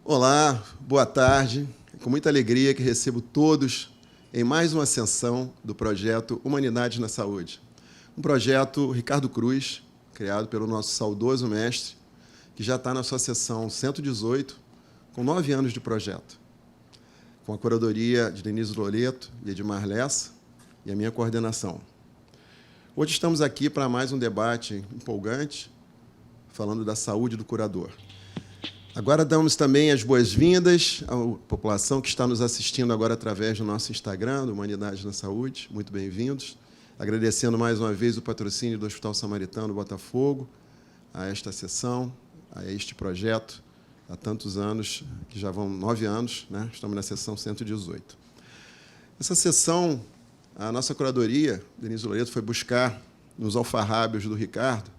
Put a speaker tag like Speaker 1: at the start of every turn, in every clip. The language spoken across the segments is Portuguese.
Speaker 1: Olá, boa tarde. É com muita alegria que recebo todos em mais uma sessão do projeto Humanidade na Saúde. Um projeto Ricardo Cruz, criado pelo nosso saudoso mestre, que já está na sua sessão 118, com 9 anos de projeto, com a curadoria de Denise Loreto e Edmar Lessa e a minha coordenação. Hoje estamos aqui para mais um debate empolgante, falando da saúde do curador. Agora damos também as boas-vindas à população que está nos assistindo agora através do nosso Instagram, do Humanidade na Saúde. Muito bem-vindos. Agradecendo mais uma vez o patrocínio do Hospital Samaritano Botafogo, a esta sessão, a este projeto, há tantos anos, que já vão 9 anos, né? Estamos na sessão 118. Essa sessão, a nossa curadoria, Denise Loreto, foi buscar nos alfarrábios do Ricardo,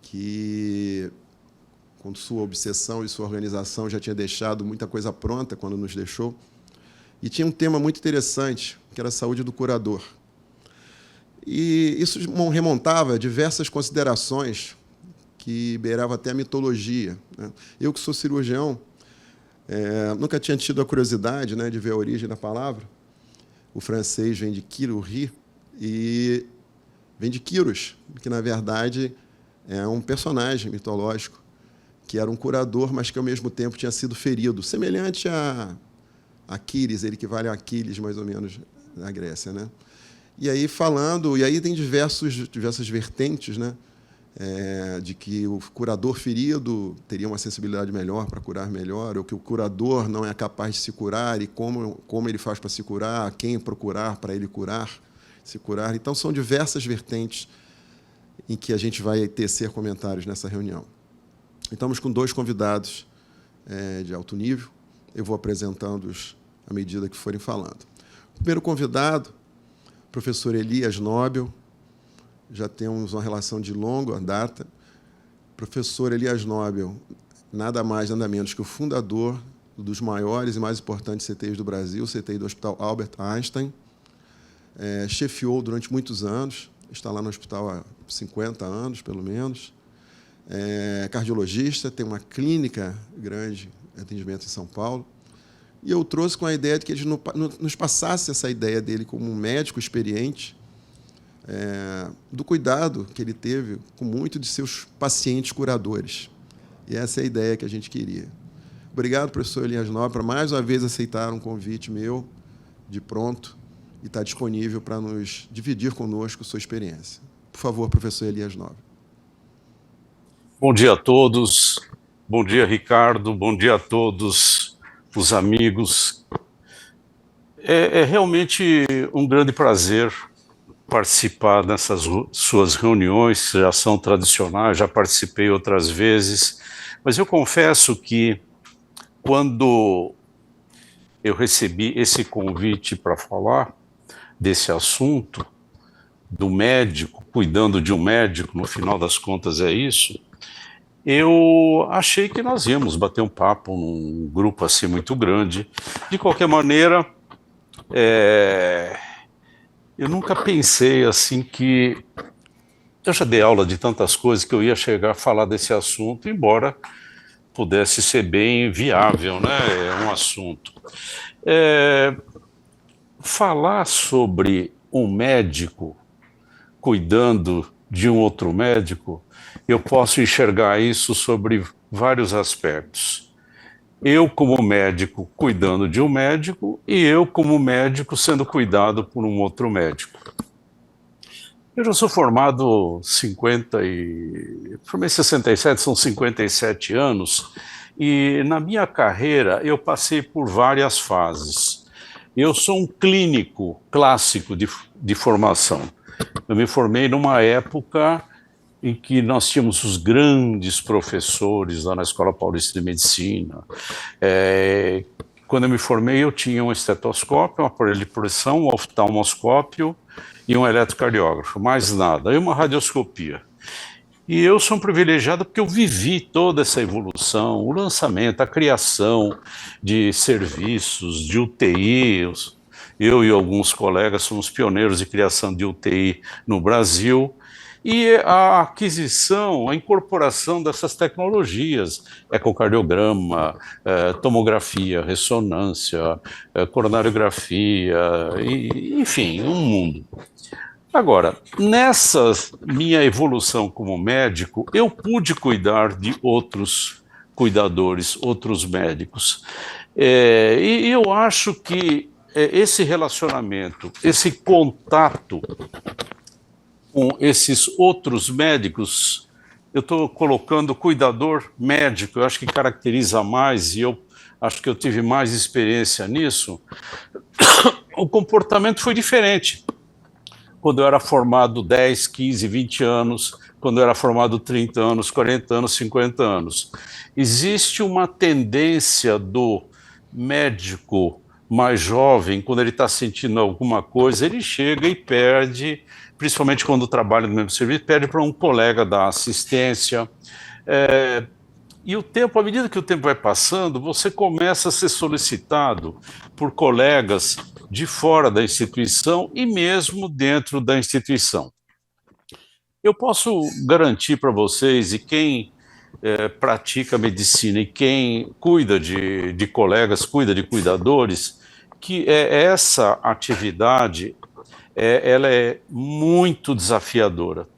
Speaker 1: que, com sua obsessão e sua organização, já tinha deixado muita coisa pronta quando nos deixou, e tinha um tema muito interessante, que era a saúde do curador. E isso remontava a diversas considerações que beiravam até a mitologia, né? Eu, que sou cirurgião, nunca tinha tido a curiosidade, né, de ver a origem da palavra. O francês vem de chirurgie e vem de Quiros, que, na verdade, é um personagem mitológico, que era um curador, mas que, ao mesmo tempo, tinha sido ferido, semelhante a Aquiles, ele equivale a Aquiles, mais ou menos, na Grécia, né? E aí, tem diversas vertentes, né, de que o curador ferido teria uma sensibilidade melhor para curar melhor, ou que o curador não é capaz de se curar, e como ele faz para se curar, quem procurar para ele se curar. Então, são diversas vertentes em que a gente vai tecer comentários nessa reunião. Estamos com 2 convidados de alto nível. Eu vou apresentando-os à medida que forem falando. O primeiro convidado, o professor Elias Nobel, já temos uma relação de longa data. Professor Elias Nobel, nada mais, nada menos que o fundador dos maiores e mais importantes CTIs do Brasil, o CTI do Hospital Albert Einstein, chefiou durante muitos anos, está lá no hospital há 50 anos, pelo menos, cardiologista, tem uma clínica grande de atendimento em São Paulo, e eu trouxe com a ideia de que ele nos passasse essa ideia dele como um médico experiente, do cuidado que ele teve com muitos de seus pacientes curadores. E essa é a ideia que a gente queria. Obrigado, professor Elias Nobel, por mais uma vez aceitar um convite meu, de pronto, e estar disponível para nos dividir conosco sua experiência. Por favor, professor Elias Nobel.
Speaker 2: Bom dia a todos, bom dia, Ricardo, bom dia a todos os amigos. É realmente um grande prazer participar dessas suas reuniões, que já são tradicionais, já participei outras vezes, mas eu confesso que quando eu recebi esse convite para falar desse assunto, do médico, cuidando de um médico, no final das contas é isso, eu achei que nós íamos bater um papo num grupo assim muito grande. De qualquer maneira, eu nunca pensei assim que... Eu já dei aula de tantas coisas que eu ia chegar a falar desse assunto, embora pudesse ser bem viável, né? É um assunto. Falar sobre um médico cuidando de um outro médico, eu posso enxergar isso sobre vários aspectos. Eu, como médico, cuidando de um médico, e eu, como médico, sendo cuidado por um outro médico. Eu já sou formado formei em 67, são 57 anos, e na minha carreira eu passei por várias fases. Eu sou um clínico clássico de formação. Eu me formei numa época em que nós tínhamos os grandes professores lá na Escola Paulista de Medicina. Quando eu me formei, eu tinha um estetoscópio, um aparelho de pressão, um oftalmoscópio e um eletrocardiógrafo, mais nada, e uma radioscopia. E eu sou um privilegiado porque eu vivi toda essa evolução, o lançamento, a criação de serviços, de UTI. Eu e alguns colegas somos pioneiros de criação de UTI no Brasil. e a aquisição, a incorporação dessas tecnologias, ecocardiograma, tomografia, ressonância, coronariografia, enfim, um mundo. Agora, nessa minha evolução como médico, eu pude cuidar de outros cuidadores, outros médicos. E eu acho que esse relacionamento, esse contato com esses outros médicos, eu estou colocando cuidador médico, eu acho que caracteriza mais, e eu acho que eu tive mais experiência nisso, o comportamento foi diferente. Quando eu era formado 10, 15, 20 anos, quando eu era formado 30 anos, 40 anos, 50 anos. Existe uma tendência do médico mais jovem, quando ele está sentindo alguma coisa, ele chega e perde, principalmente quando trabalha no mesmo serviço, perde para um colega da assistência. E o tempo, à medida que o tempo vai passando, você começa a ser solicitado por colegas de fora da instituição e mesmo dentro da instituição. Eu posso garantir para vocês, e quem pratica medicina e quem cuida de colegas, cuida de cuidadores, que essa atividade ela é muito desafiadora.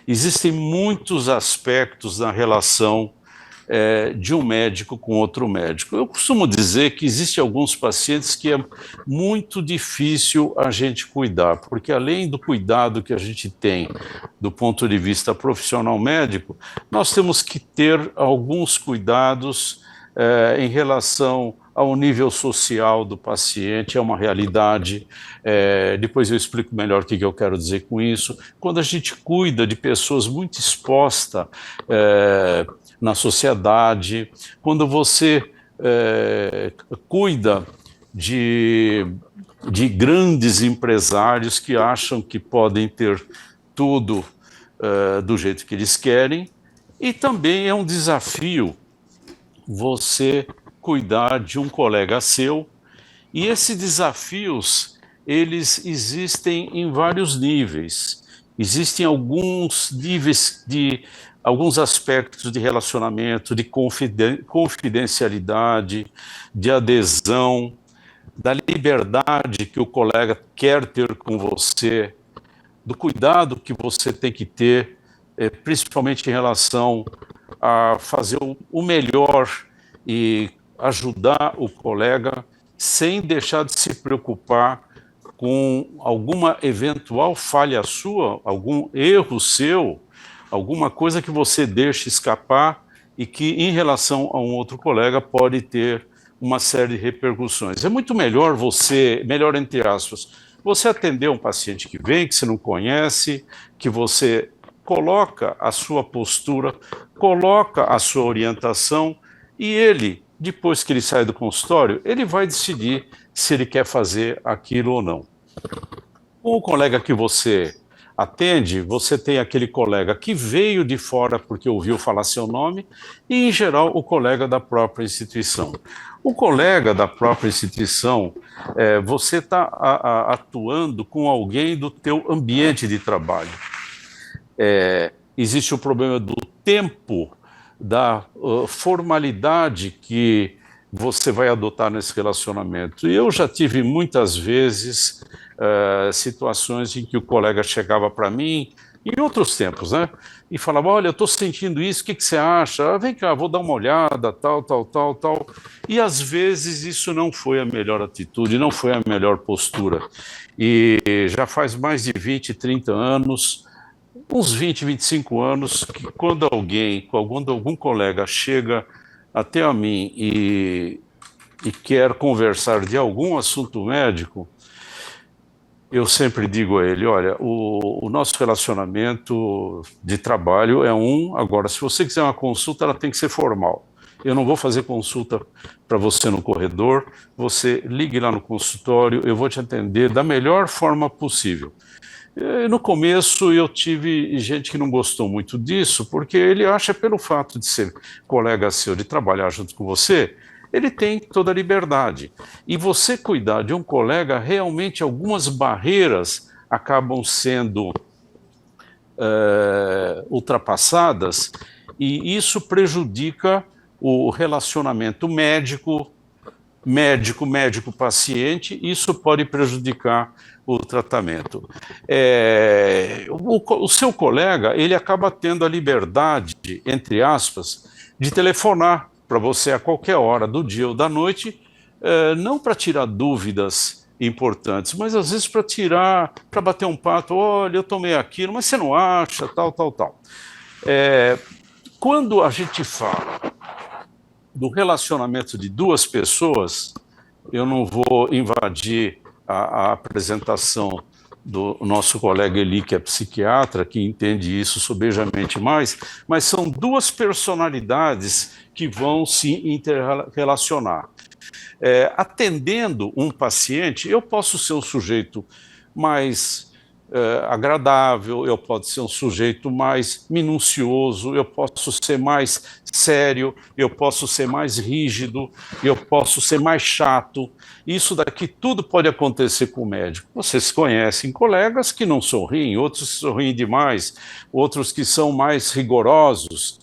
Speaker 2: Existem muitos aspectos na relação de um médico com outro médico. Eu costumo dizer que existem alguns pacientes que é muito difícil a gente cuidar, porque além do cuidado que a gente tem do ponto de vista profissional médico, nós temos que ter alguns cuidados em relação ao nível social do paciente, é uma realidade. Depois eu explico melhor o que eu quero dizer com isso. Quando a gente cuida de pessoas muito expostas na sociedade, quando você cuida de grandes empresários que acham que podem ter tudo do jeito que eles querem, e também é um desafio você cuidar de um colega seu, e esses desafios, eles existem em vários níveis. Existem alguns níveis alguns aspectos de relacionamento, de confidencialidade, de adesão, da liberdade que o colega quer ter com você, do cuidado que você tem que ter, principalmente em relação a fazer o melhor e ajudar o colega sem deixar de se preocupar com alguma eventual falha sua, algum erro seu, alguma coisa que você deixa escapar e que, em relação a um outro colega, pode ter uma série de repercussões. É muito melhor melhor entre aspas, você atender um paciente que vem, que você não conhece, que você coloca a sua postura, coloca a sua orientação, e ele, depois que ele sai do consultório, ele vai decidir se ele quer fazer aquilo ou não. Com o colega que você atende, você tem aquele colega que veio de fora porque ouviu falar seu nome e, em geral, o colega da própria instituição. O colega da própria instituição, você está atuando com alguém do teu ambiente de trabalho. Existe o problema do tempo, da formalidade que você vai adotar nesse relacionamento. E eu já tive muitas vezes situações em que o colega chegava para mim, em outros tempos, né? E falava, olha, eu estou sentindo isso, o que você acha? Vem cá, vou dar uma olhada, tal. E às vezes isso não foi a melhor atitude, não foi a melhor postura. E já faz mais de 20, 30 anos, uns 20, 25 anos, que quando algum colega chega até a mim e quer conversar de algum assunto médico, eu sempre digo a ele, olha, o nosso relacionamento de trabalho é agora, se você quiser uma consulta, ela tem que ser formal. Eu não vou fazer consulta para você no corredor, você ligue lá no consultório, eu vou te atender da melhor forma possível. No começo eu tive gente que não gostou muito disso, porque ele acha, pelo fato de ser colega seu, de trabalhar junto com você, ele tem toda a liberdade. E você cuidar de um colega, realmente algumas barreiras acabam sendo ultrapassadas, e isso prejudica o relacionamento médico-paciente, isso pode prejudicar o tratamento. O seu colega, ele acaba tendo a liberdade, entre aspas, de telefonar para você a qualquer hora do dia ou da noite, não para tirar dúvidas importantes, mas às vezes para bater um papo, olha, eu tomei aquilo, mas você não acha, tal. Quando a gente fala do relacionamento de duas pessoas, eu não vou invadir a apresentação do nosso colega Eli, que é psiquiatra, que entende isso sobejamente mais, mas são duas personalidades que vão se interrelacionar. Atendendo um paciente, eu posso ser um sujeito mais agradável, eu posso ser um sujeito mais minucioso, eu posso ser mais sério, eu posso ser mais rígido, eu posso ser mais chato. Isso daqui tudo pode acontecer com o médico. Vocês conhecem colegas que não sorriem, outros que sorriem demais, outros que são mais rigorosos.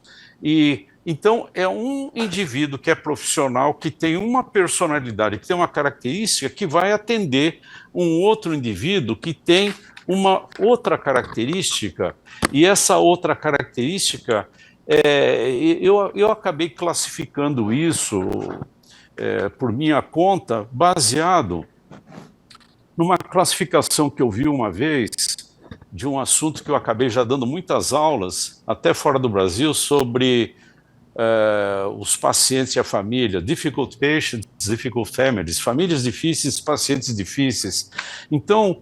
Speaker 2: Então, é um indivíduo que é profissional, que tem uma personalidade, que tem uma característica, que vai atender um outro indivíduo que tem uma outra característica, e essa outra característica, eu acabei classificando isso por minha conta, baseado numa classificação que eu vi uma vez, de um assunto que eu acabei já dando muitas aulas, até fora do Brasil, sobre os pacientes e a família, difficult patients, difficult families, famílias difíceis, pacientes difíceis. Então,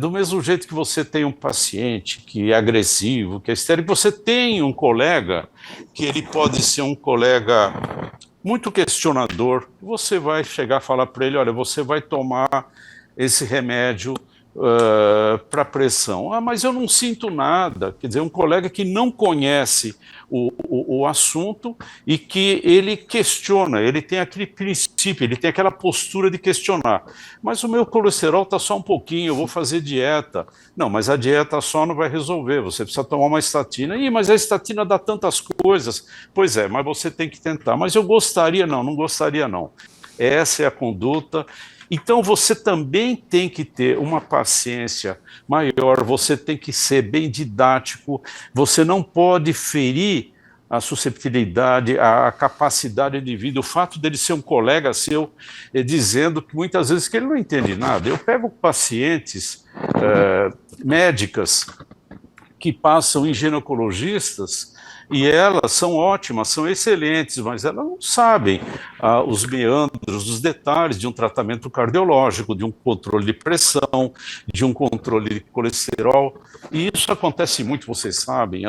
Speaker 2: do mesmo jeito que você tem um paciente que é agressivo, que é histérico, você tem um colega que ele pode ser um colega muito questionador. Você vai chegar a falar para ele, olha, você vai tomar esse remédio para pressão. Mas eu não sinto nada. Quer dizer, um colega que não conhece o assunto e que ele questiona, ele tem aquele princípio, ele tem aquela postura de questionar. Mas o meu colesterol está só um pouquinho, eu vou fazer dieta. Não, mas a dieta só não vai resolver, você precisa tomar uma estatina. Mas a estatina dá tantas coisas. Pois é, mas você tem que tentar. Mas eu gostaria, não gostaria não. Essa é a conduta. Então, você também tem que ter uma paciência maior, você tem que ser bem didático, você não pode ferir a susceptibilidade, a capacidade do indivíduo, o fato dele ser um colega seu, dizendo que muitas vezes que ele não entende nada. Eu pego pacientes, médicas, que passam em ginecologistas, e elas são ótimas, são excelentes, mas elas não sabem os meandros, os detalhes de um tratamento cardiológico, de um controle de pressão, de um controle de colesterol, e isso acontece muito, vocês sabem,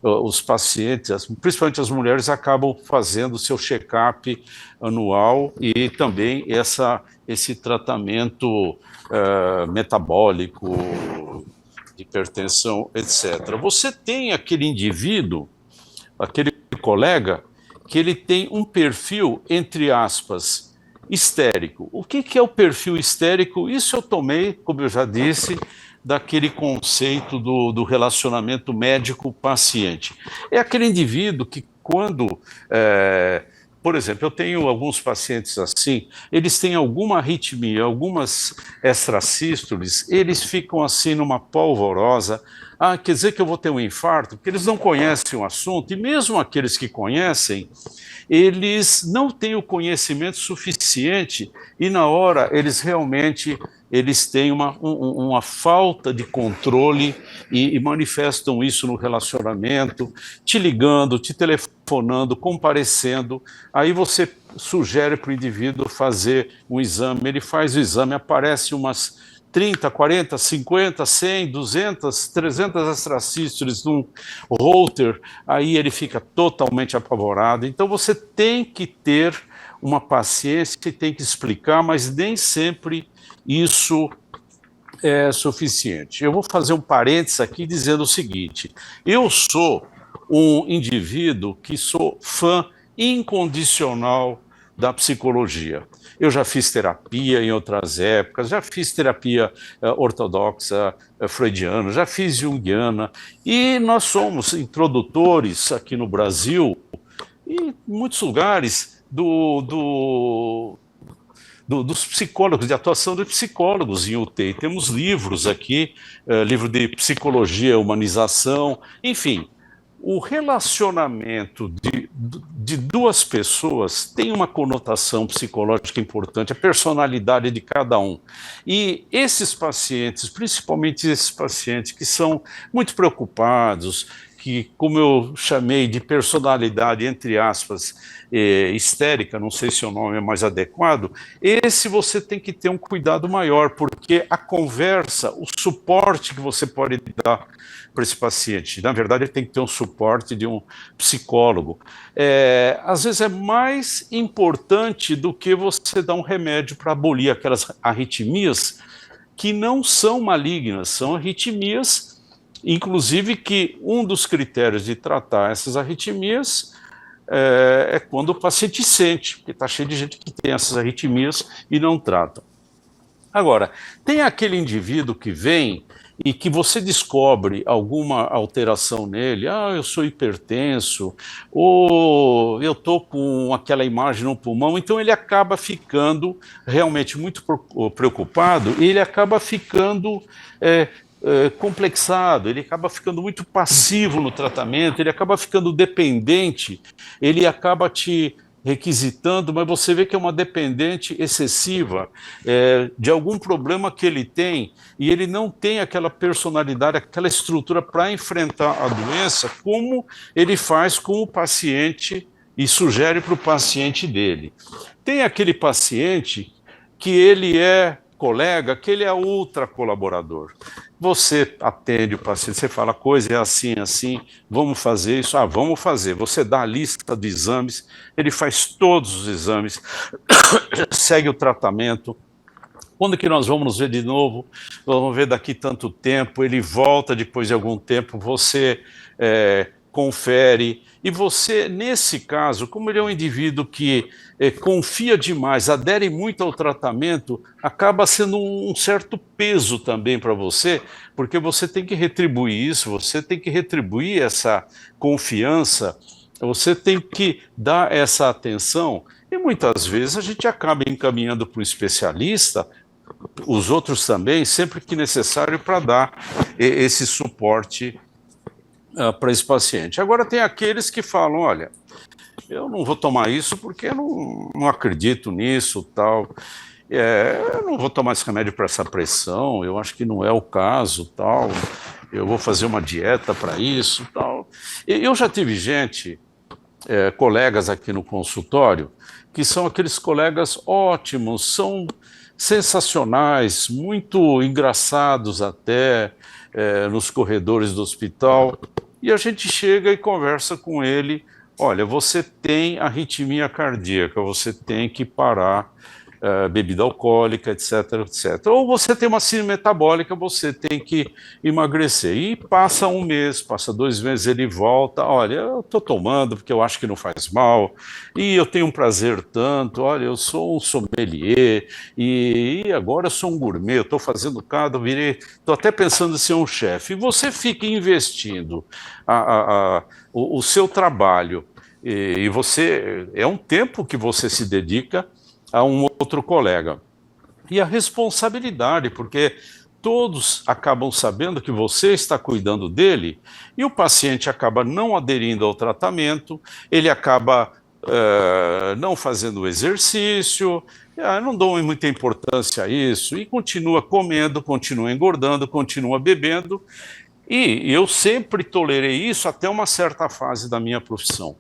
Speaker 2: os pacientes, principalmente as mulheres, acabam fazendo seu check-up anual e também esse tratamento metabólico, de hipertensão, etc. Você tem aquele indivíduo, aquele colega, que ele tem um perfil, entre aspas, histérico. O que é o perfil histérico? Isso eu tomei, como eu já disse, daquele conceito do relacionamento médico-paciente. É aquele indivíduo que quando... por exemplo, eu tenho alguns pacientes assim, eles têm alguma arritmia, algumas extrasístoles, eles ficam assim numa polvorosa. Quer dizer que eu vou ter um infarto? Porque eles não conhecem o assunto, e mesmo aqueles que conhecem, eles não têm o conhecimento suficiente, e na hora eles realmente têm uma falta de controle e manifestam isso no relacionamento, te ligando, te telefonando, comparecendo. Aí você sugere para o indivíduo fazer um exame, ele faz o exame, aparece umas 30, 40, 50, 100, 200, 300 extrasístoles num holter, aí ele fica totalmente apavorado. Então você tem que ter uma paciência e tem que explicar, mas nem sempre isso é suficiente. Eu vou fazer um parênteses aqui dizendo o seguinte: eu sou um indivíduo que sou fã incondicional da psicologia. Eu já fiz terapia em outras épocas, já fiz terapia ortodoxa, freudiana, já fiz junguiana, e nós somos introdutores aqui no Brasil, e em muitos lugares, dos psicólogos, de atuação de psicólogos em UTI. Temos livros aqui, livro de psicologia, humanização, enfim. O relacionamento de duas pessoas tem uma conotação psicológica importante, a personalidade de cada um. E esses pacientes, principalmente esses pacientes que são muito preocupados, que, como eu chamei de personalidade, entre aspas, histérica, não sei se o nome é mais adequado, esse você tem que ter um cuidado maior, porque a conversa, o suporte que você pode dar para esse paciente, na verdade ele tem que ter um suporte de um psicólogo, às vezes é mais importante do que você dar um remédio para abolir aquelas arritmias que não são malignas, são arritmias, inclusive que um dos critérios de tratar essas arritmias é quando o paciente sente, porque está cheio de gente que tem essas arritmias e não trata. Agora, tem aquele indivíduo que vem e que você descobre alguma alteração nele, eu sou hipertenso, ou eu estou com aquela imagem no pulmão, então ele acaba ficando realmente muito preocupado e ele acaba ficando complexado, ele acaba ficando muito passivo no tratamento, ele acaba ficando dependente, ele acaba te requisitando, mas você vê que é uma dependente excessiva de algum problema que ele tem, e ele não tem aquela personalidade, aquela estrutura para enfrentar a doença, como ele faz com o paciente e sugere para o paciente dele. Tem aquele paciente que ele é colega, que ele é ultra colaborador. Você atende o paciente, você fala, coisa é assim, assim, vamos fazer isso, vamos fazer. Você dá a lista de exames, ele faz todos os exames, segue o tratamento. Quando que nós vamos nos ver de novo? Vamos ver daqui tanto tempo, ele volta depois de algum tempo, você confere, e você, nesse caso, como ele é um indivíduo que confia demais, adere muito ao tratamento, acaba sendo um certo peso também para você, porque você tem que retribuir isso, você tem que retribuir essa confiança, você tem que dar essa atenção, e muitas vezes a gente acaba encaminhando para um especialista, os outros também, sempre que necessário, para dar esse suporte para esse paciente. Agora tem aqueles que falam, olha, eu não vou tomar isso porque eu não acredito nisso, tal, eu não vou tomar esse remédio para essa pressão, eu acho que não é o caso, tal, eu vou fazer uma dieta para isso, tal. Eu já tive gente, colegas aqui no consultório, que são aqueles colegas ótimos, são sensacionais, muito engraçados até, nos corredores do hospital, e a gente chega e conversa com ele, olha, você tem arritmia cardíaca, você tem que parar bebida alcoólica, etc, etc. Ou você tem uma síndrome metabólica, você tem que emagrecer. E passa um mês, passa 2 meses, ele volta, olha, eu estou tomando porque eu acho que não faz mal, e eu tenho um prazer tanto, olha, eu sou um sommelier, e agora eu sou um gourmet, eu estou fazendo cada, estou até pensando em ser um chefe. E você fica investindo o seu trabalho, e você, é um tempo que você se dedica a um outro colega. E a responsabilidade, porque todos acabam sabendo que você está cuidando dele e o paciente acaba não aderindo ao tratamento, ele acaba não fazendo exercício, não dou muita importância a isso, e continua comendo, continua engordando, continua bebendo, e eu sempre tolerei isso até uma certa fase da minha profissão.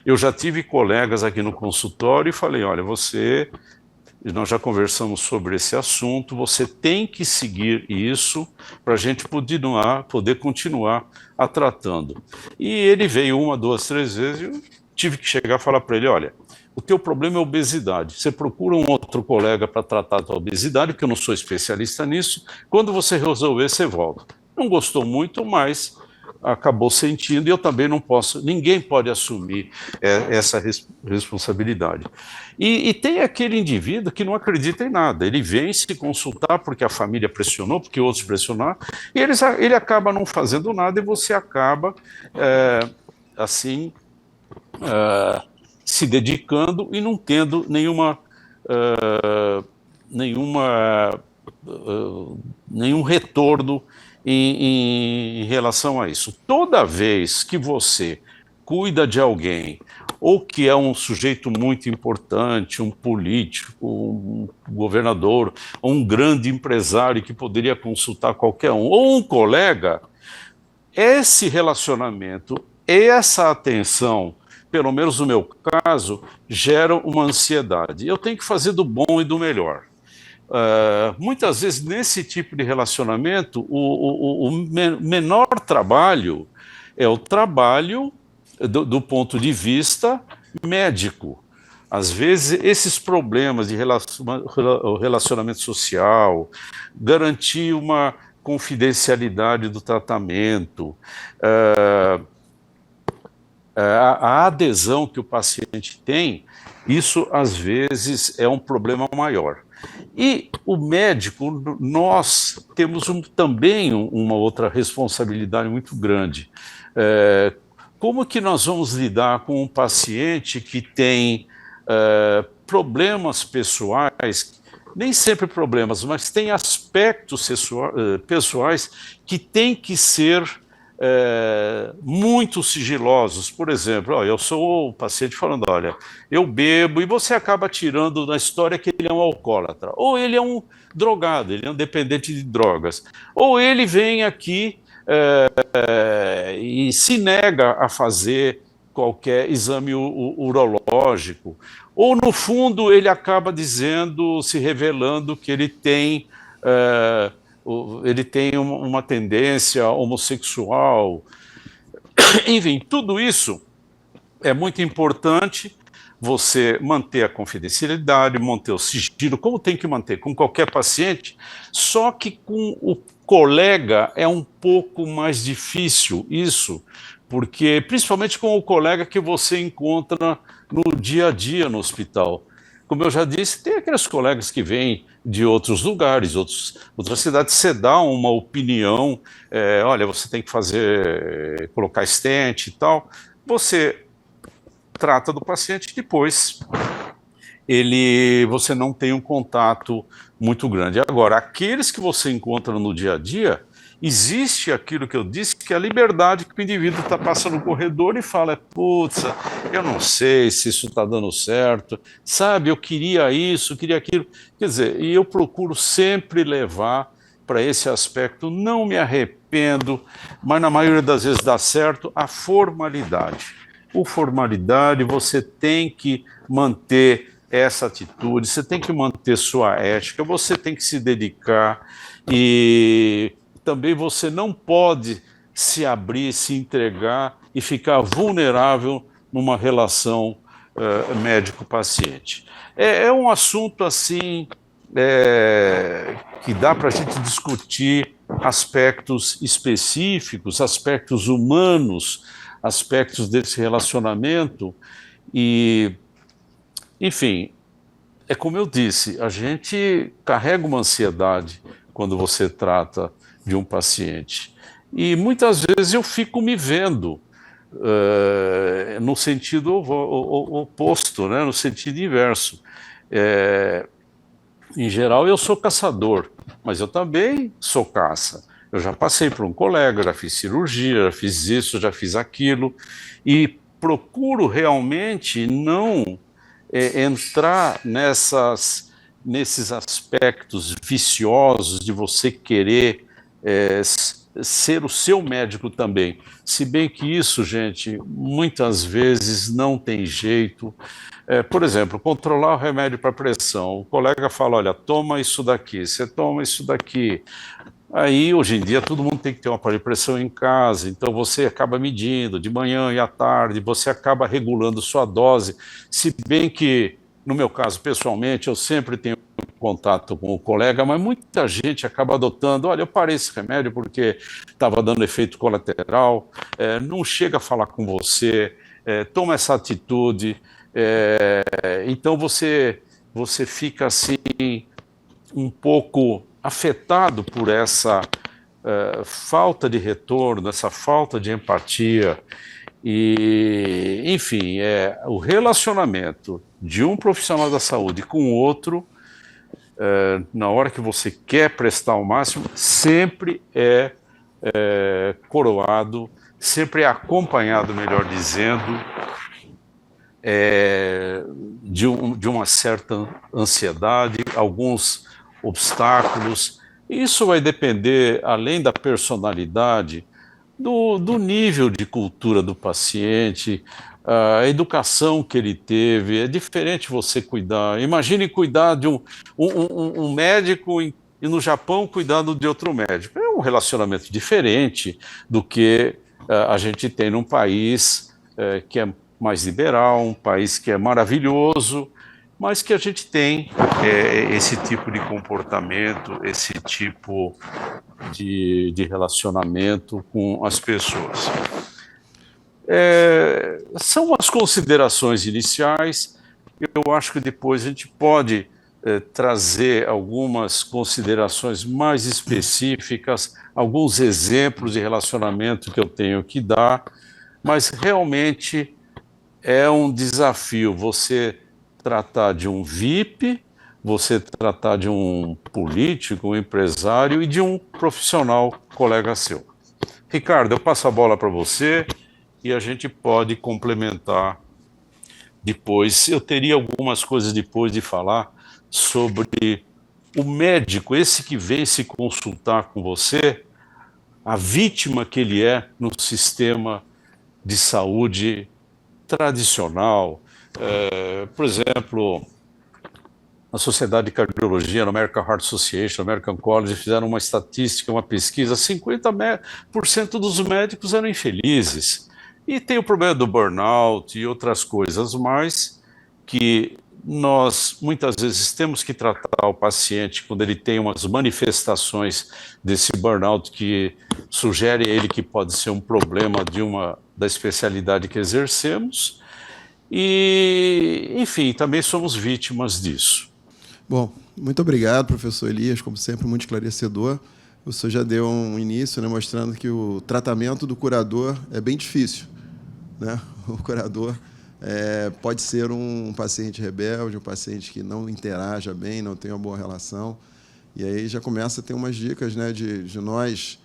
Speaker 2: Eu já tive colegas aqui no consultório e falei, olha, nós já conversamos sobre esse assunto, você tem que seguir isso para a gente poder continuar a tratando. E ele veio 1, 2, 3 vezes e eu tive que chegar e falar para ele, olha, o teu problema é obesidade, você procura um outro colega para tratar a tua obesidade, porque eu não sou especialista nisso, quando você resolver, você volta. Não gostou muito, mas acabou sentindo, e eu também não posso, ninguém pode assumir essa responsabilidade. E tem aquele indivíduo que não acredita em nada, ele vem se consultar porque a família pressionou, porque outros pressionaram, e ele acaba não fazendo nada, e você acaba, assim, se dedicando e não tendo nenhum retorno em relação a isso. Toda vez que você cuida de alguém, ou que é um sujeito muito importante, um político, um governador, ou um grande empresário que poderia consultar qualquer um, ou um colega, esse relacionamento, essa atenção, pelo menos no meu caso, gera uma ansiedade. Eu tenho que fazer do bom e do melhor. Muitas vezes, nesse tipo de relacionamento, o menor trabalho é o trabalho do ponto de vista médico. Às vezes, esses problemas de relacionamento social, garantir uma confidencialidade do tratamento, a adesão que o paciente tem, isso às vezes é um problema maior. E o médico, nós temos também uma outra responsabilidade muito grande. Como que nós vamos lidar com um paciente que tem problemas pessoais, nem sempre problemas, mas tem aspectos pessoais que têm que ser muito sigilosos? Por exemplo, eu sou o paciente falando, olha, eu bebo, e você acaba tirando na história que ele é um alcoólatra, ou ele é um drogado, ele é um dependente de drogas, ou ele vem aqui e se nega a fazer qualquer exame urológico, ou no fundo ele acaba dizendo, se revelando que ele tem uma tendência homossexual. Enfim, tudo isso é muito importante, você manter a confidencialidade, manter o sigilo, como tem que manter com qualquer paciente, só que com o colega é um pouco mais difícil isso, porque principalmente com o colega que você encontra no dia a dia no hospital. Como eu já disse, tem aqueles colegas que vêm de outros lugares, outras cidades, você dá uma opinião, olha, você tem que colocar stent e tal, você trata do paciente, depois você não tem um contato muito grande. Agora, aqueles que você encontra no dia a dia, existe aquilo que eu disse, que é a liberdade que o indivíduo passa no corredor e fala, putz, eu não sei se isso está dando certo, sabe, eu queria isso, queria aquilo. Quer dizer, e eu procuro sempre levar para esse aspecto, não me arrependo, mas na maioria das vezes dá certo, a formalidade. Por formalidade, você tem que manter essa atitude, você tem que manter sua ética, você tem que se dedicar, e também você não pode se abrir, se entregar e ficar vulnerável numa relação médico-paciente. É um assunto assim que dá para a gente discutir aspectos específicos, aspectos humanos, aspectos desse relacionamento, e, enfim, é como eu disse, a gente carrega uma ansiedade quando você trata de um paciente. E muitas vezes eu fico me vendo no sentido oposto, né? No sentido inverso. Em geral, eu sou caçador, mas eu também sou caça. Eu já passei por um colega, já fiz cirurgia, já fiz isso, já fiz aquilo, e procuro realmente não entrar nesses aspectos viciosos de você querer ser o seu médico também. Se bem que isso, gente, muitas vezes não tem jeito. Por exemplo, controlar o remédio para pressão. O colega fala, olha, toma isso daqui, você toma isso daqui. Aí, hoje em dia, todo mundo tem que ter uma aparelho de pressão em casa, então você acaba medindo de manhã e à tarde, você acaba regulando sua dose, se bem que no meu caso, pessoalmente, eu sempre tenho contato com o colega, mas muita gente acaba adotando, olha, eu parei esse remédio porque estava dando efeito colateral, não chega a falar com você, toma essa atitude, então você fica assim um pouco afetado por essa falta de retorno, essa falta de empatia. E, enfim, o relacionamento de um profissional da saúde com o outro, na hora que você quer prestar o máximo, sempre é coroado, sempre é acompanhado, melhor dizendo, de uma certa ansiedade, alguns obstáculos. Isso vai depender, além da personalidade, do nível de cultura do paciente, a educação que ele teve. É diferente você cuidar. Imagine cuidar de um médico e no Japão cuidando de outro médico. É um relacionamento diferente do que a gente tem num país que é mais liberal, um país que é maravilhoso, mas que a gente tem esse tipo de comportamento, esse tipo de relacionamento com as pessoas. São as considerações iniciais. Eu acho que depois a gente pode trazer algumas considerações mais específicas, alguns exemplos de relacionamento que eu tenho que dar, mas realmente é um desafio você tratar de um VIP, você tratar de um político, um empresário e de um profissional colega seu. Ricardo, eu passo a bola para você e a gente pode complementar depois. Eu teria algumas coisas depois de falar sobre o médico, esse que vem se consultar com você, a vítima que ele é no sistema de saúde tradicional. Por exemplo, a Sociedade de Cardiologia, a American Heart Association, a American College, fizeram uma estatística, uma pesquisa, 50% dos médicos eram infelizes. E tem o problema do burnout e outras coisas mais que nós, muitas vezes, temos que tratar o paciente quando ele tem umas manifestações desse burnout que sugere a ele que pode ser um problema da especialidade que exercemos. E, enfim, também somos vítimas disso.
Speaker 1: Bom, muito obrigado, professor Elias, como sempre, muito esclarecedor. O senhor já deu um início, né, mostrando que o tratamento do curador é bem difícil, né? O curador pode ser um paciente rebelde, um paciente que não interaja bem, não tem uma boa relação. E aí já começa a ter umas dicas, né, de nós,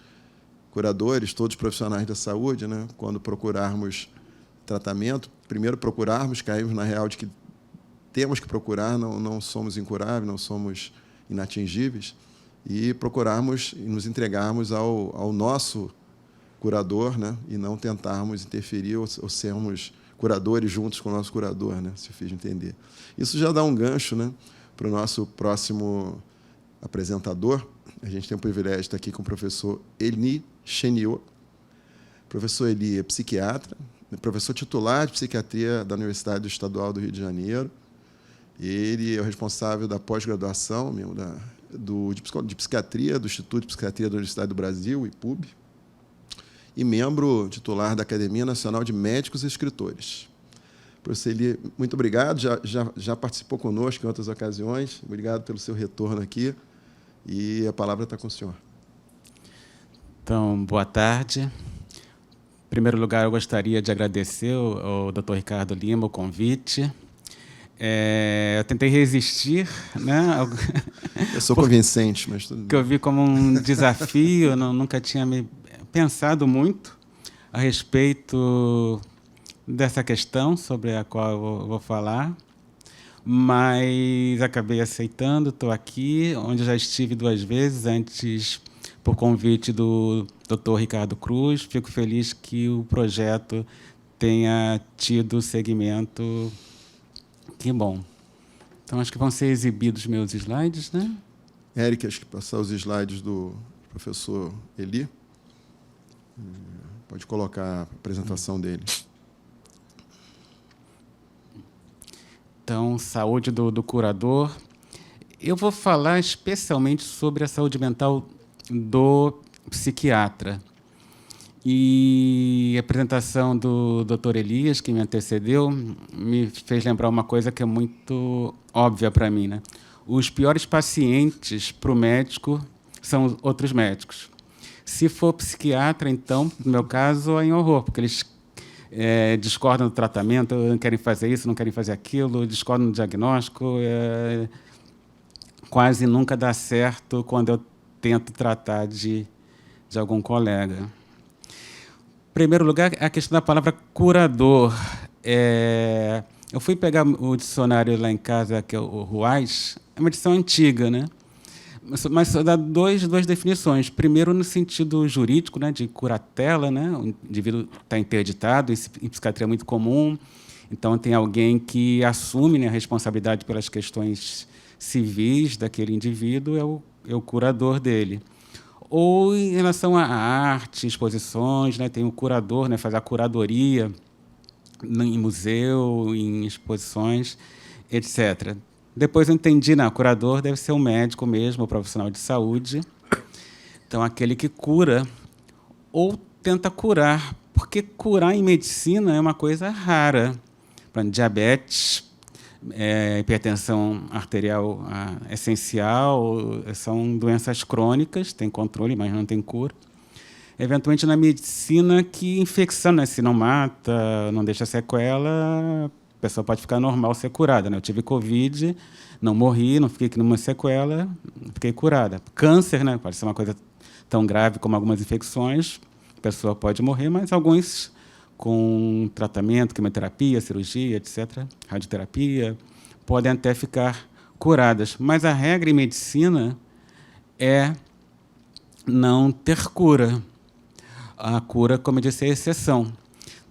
Speaker 1: curadores, todos profissionais da saúde, né, quando procurarmos tratamento, primeiro procurarmos, caímos na real de que temos que procurar, não somos incuráveis, não somos inatingíveis, e procurarmos e nos entregarmos ao nosso curador, né, e não tentarmos interferir ou sermos curadores juntos com o nosso curador, né, se fiz entender. Isso já dá um gancho, né, para o nosso próximo apresentador. A gente tem o privilégio de estar aqui com o professor Eli Chenio. O professor Eli é psiquiatra, professor titular de psiquiatria da Universidade Estadual do Rio de Janeiro. Ele é o responsável da pós-graduação de psiquiatria do Instituto de Psiquiatria da Universidade do Brasil, IPUB, e membro titular da Academia Nacional de Médicos e Escritores. Professor Eli, muito obrigado, já participou conosco em outras ocasiões. Obrigado pelo seu retorno aqui. E a palavra está com o senhor.
Speaker 3: Então, boa tarde. Em primeiro lugar, eu gostaria de agradecer ao Dr. Ricardo Lima o convite. Eu tentei resistir, né?
Speaker 1: Eu sou convincente, mas tudo bem.
Speaker 3: Que eu vi como um desafio, nunca tinha me pensado muito a respeito dessa questão sobre a qual eu vou falar, mas acabei aceitando, estou aqui, onde já estive 2 vezes, antes por convite do Dr. Ricardo Cruz. Fico feliz que o projeto tenha tido segmento. Que bom. Então, acho que vão ser exibidos meus slides, né?
Speaker 1: Eric, acho que passar os slides do professor Eli. Pode colocar a apresentação dele.
Speaker 3: Então, saúde do curador. Eu vou falar especialmente sobre a saúde mental do psiquiatra. E a apresentação do Dr. Elias, que me antecedeu, me fez lembrar uma coisa que é muito óbvia para mim, né? Os piores pacientes para o médico são os outros médicos. Se for psiquiatra, então, no meu caso, é em horror, porque eles discordam do tratamento, não querem fazer isso, não querem fazer aquilo, discordam do diagnóstico. Quase nunca dá certo quando eu tento tratar de algum colega. Em primeiro lugar, a questão da palavra curador. Eu fui pegar o dicionário lá em casa, que é o Ruais, é uma edição antiga, né? Mas só dá duas definições. Primeiro, no sentido jurídico, né, de curatela, né? O indivíduo está interditado, isso em psiquiatria é muito comum. Então, tem alguém que assume, né, a responsabilidade pelas questões civis daquele indivíduo, é o curador dele. Ou em relação à arte, exposições, né, tem o curador, né, faz a curadoria em museu, em exposições, etc. Depois eu entendi, o curador deve ser um médico mesmo, um profissional de saúde. Então, aquele que cura ou tenta curar, porque curar em medicina é uma coisa rara. Por exemplo, diabetes, hipertensão arterial essencial, são doenças crônicas, tem controle, mas não tem cura. Eventualmente, na medicina, que infecção, né, se não mata, não deixa sequela, a pessoa pode ficar normal, ser curada, né? Eu tive Covid, não morri, não fiquei com nenhuma sequela, fiquei curada. Câncer, né, pode ser uma coisa tão grave como algumas infecções, a pessoa pode morrer, mas alguns com tratamento, quimioterapia, cirurgia, etc., radioterapia, podem até ficar curadas. Mas a regra em medicina é não ter cura. A cura, como eu disse, é exceção.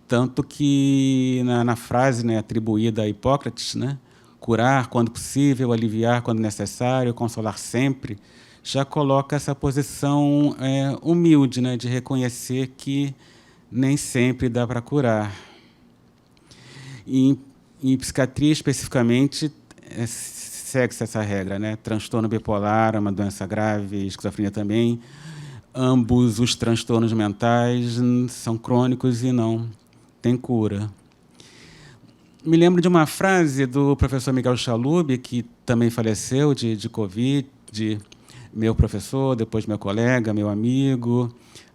Speaker 3: Tanto que na frase, né, atribuída a Hipócrates, né, curar quando possível, aliviar quando necessário, consolar sempre, já coloca essa posição humilde, né, de reconhecer que nem sempre dá para curar. E, em psiquiatria, especificamente, segue-se essa regra, né? Transtorno bipolar é uma doença grave, esquizofrenia também. Ambos os transtornos mentais são crônicos e não têm cura. Me lembro de uma frase do professor Miguel Chalub, que também faleceu de Covid, meu professor, depois meu colega, meu amigo.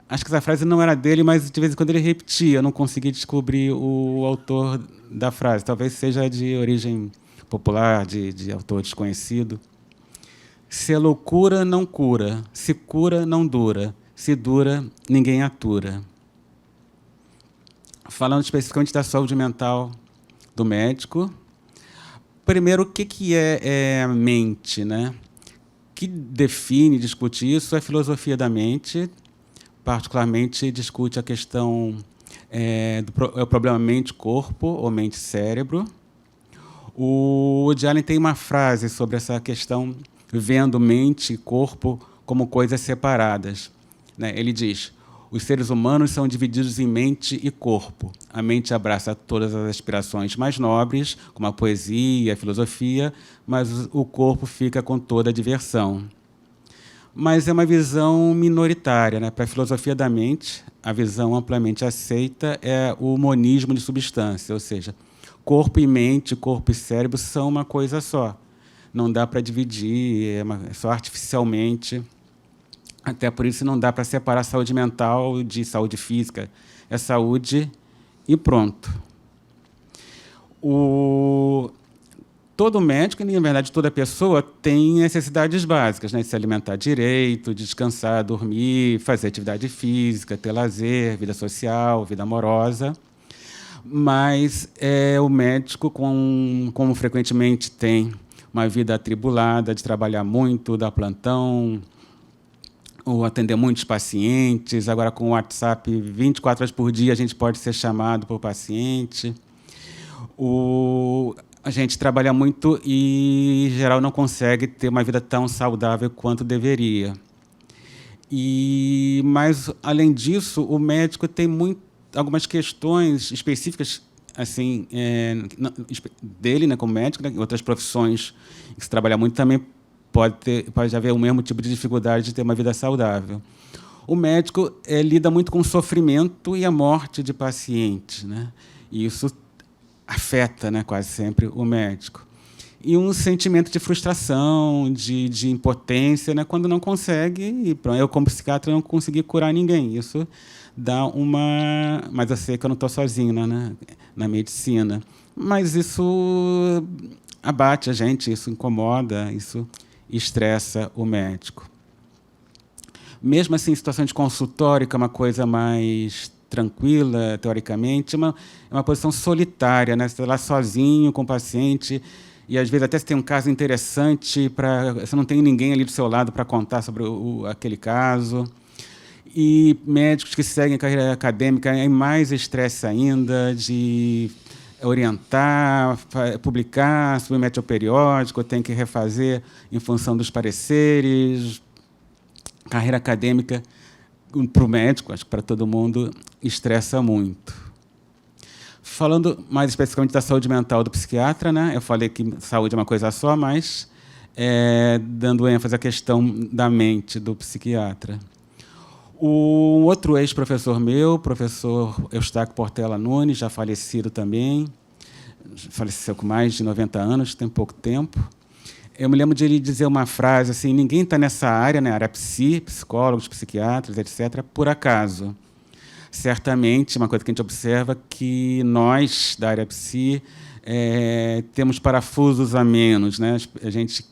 Speaker 3: Acho que essa frase não era dele, mas de vez em quando ele repetia. Eu não consegui descobrir o autor da frase. Talvez seja de origem popular, de autor desconhecido. Se é loucura, não cura. Se cura, não dura. Se dura, ninguém atura. Falando especificamente da saúde mental do médico. Primeiro, o que é a mente, né? O que define, discute isso é a filosofia da mente. Particularmente discute a questão do problema mente-corpo ou mente-cérebro. O Woody Allen tem uma frase sobre essa questão, vendo mente e corpo como coisas separadas, né? Ele diz: os seres humanos são divididos em mente e corpo. A mente abraça todas as aspirações mais nobres, como a poesia, a filosofia, mas o corpo fica com toda a diversão. Mas é uma visão minoritária, né? Para a filosofia da mente, a visão amplamente aceita é o monismo de substância, ou seja, corpo e mente, corpo e cérebro são uma coisa só. Não dá para dividir, é só artificialmente. Até por isso não dá para separar saúde mental de saúde física. É saúde e pronto. Todo médico, e, na verdade, toda pessoa tem necessidades básicas, né? De se alimentar direito, de descansar, dormir, fazer atividade física, ter lazer, vida social, vida amorosa. Mas o médico, como frequentemente tem uma vida atribulada, de trabalhar muito, dar plantão, ou atender muitos pacientes. Agora, com o WhatsApp, 24 horas por dia, a gente pode ser chamado por paciente. A gente trabalha muito e, em geral, não consegue ter uma vida tão saudável quanto deveria. Mas, além disso, o médico tem algumas questões específicas assim, dele, né, como médico, né, outras profissões que se trabalha muito também pode haver o mesmo tipo de dificuldade de ter uma vida saudável. O médico lida muito com o sofrimento e a morte de pacientes, né? E isso afeta, né, quase sempre o médico. E um sentimento de frustração, de impotência, né, quando não consegue, e pronto, eu como psiquiatra não consegui curar ninguém. Isso dá uma... Mas eu sei que eu não estou sozinho, né, na medicina. Mas isso abate a gente, isso incomoda, isso estressa o médico. Mesmo assim, em situação de consultório, que é uma coisa mais tranquila, teoricamente, é uma posição solitária, né? Você está lá sozinho com o paciente, e às vezes até você tem um caso interessante, você não tem ninguém ali do seu lado para contar sobre aquele caso. E médicos que seguem a carreira acadêmica é mais estresse ainda, de orientar, publicar, submete ao periódico, tem que refazer em função dos pareceres. Carreira acadêmica, para o médico, acho que para todo mundo, estressa muito. Falando mais especificamente da saúde mental do psiquiatra, né? Eu falei que saúde é uma coisa só, mas dando ênfase à questão da mente do psiquiatra. O outro ex-professor meu, professor Eustáquio Portela Nunes, já falecido também, faleceu com mais de 90 anos, tem pouco tempo. Eu me lembro de ele dizer uma frase assim: ninguém está nessa área, né, área psicólogos, psiquiatras, etc., por acaso. Certamente, uma coisa que a gente observa que nós, da área psi, temos parafusos a menos, né? A gente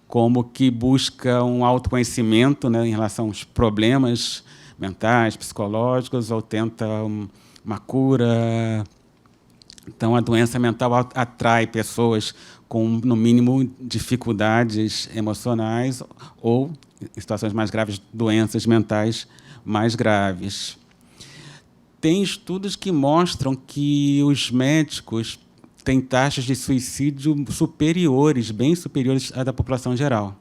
Speaker 3: como que busca um autoconhecimento, né, em relação aos problemas mentais, psicológicos, ou tenta uma cura. Então, a doença mental atrai pessoas com, no mínimo, dificuldades emocionais ou, em situações mais graves, doenças mentais mais graves. Tem estudos que mostram que os médicos têm taxas de suicídio superiores, bem superiores à da população geral.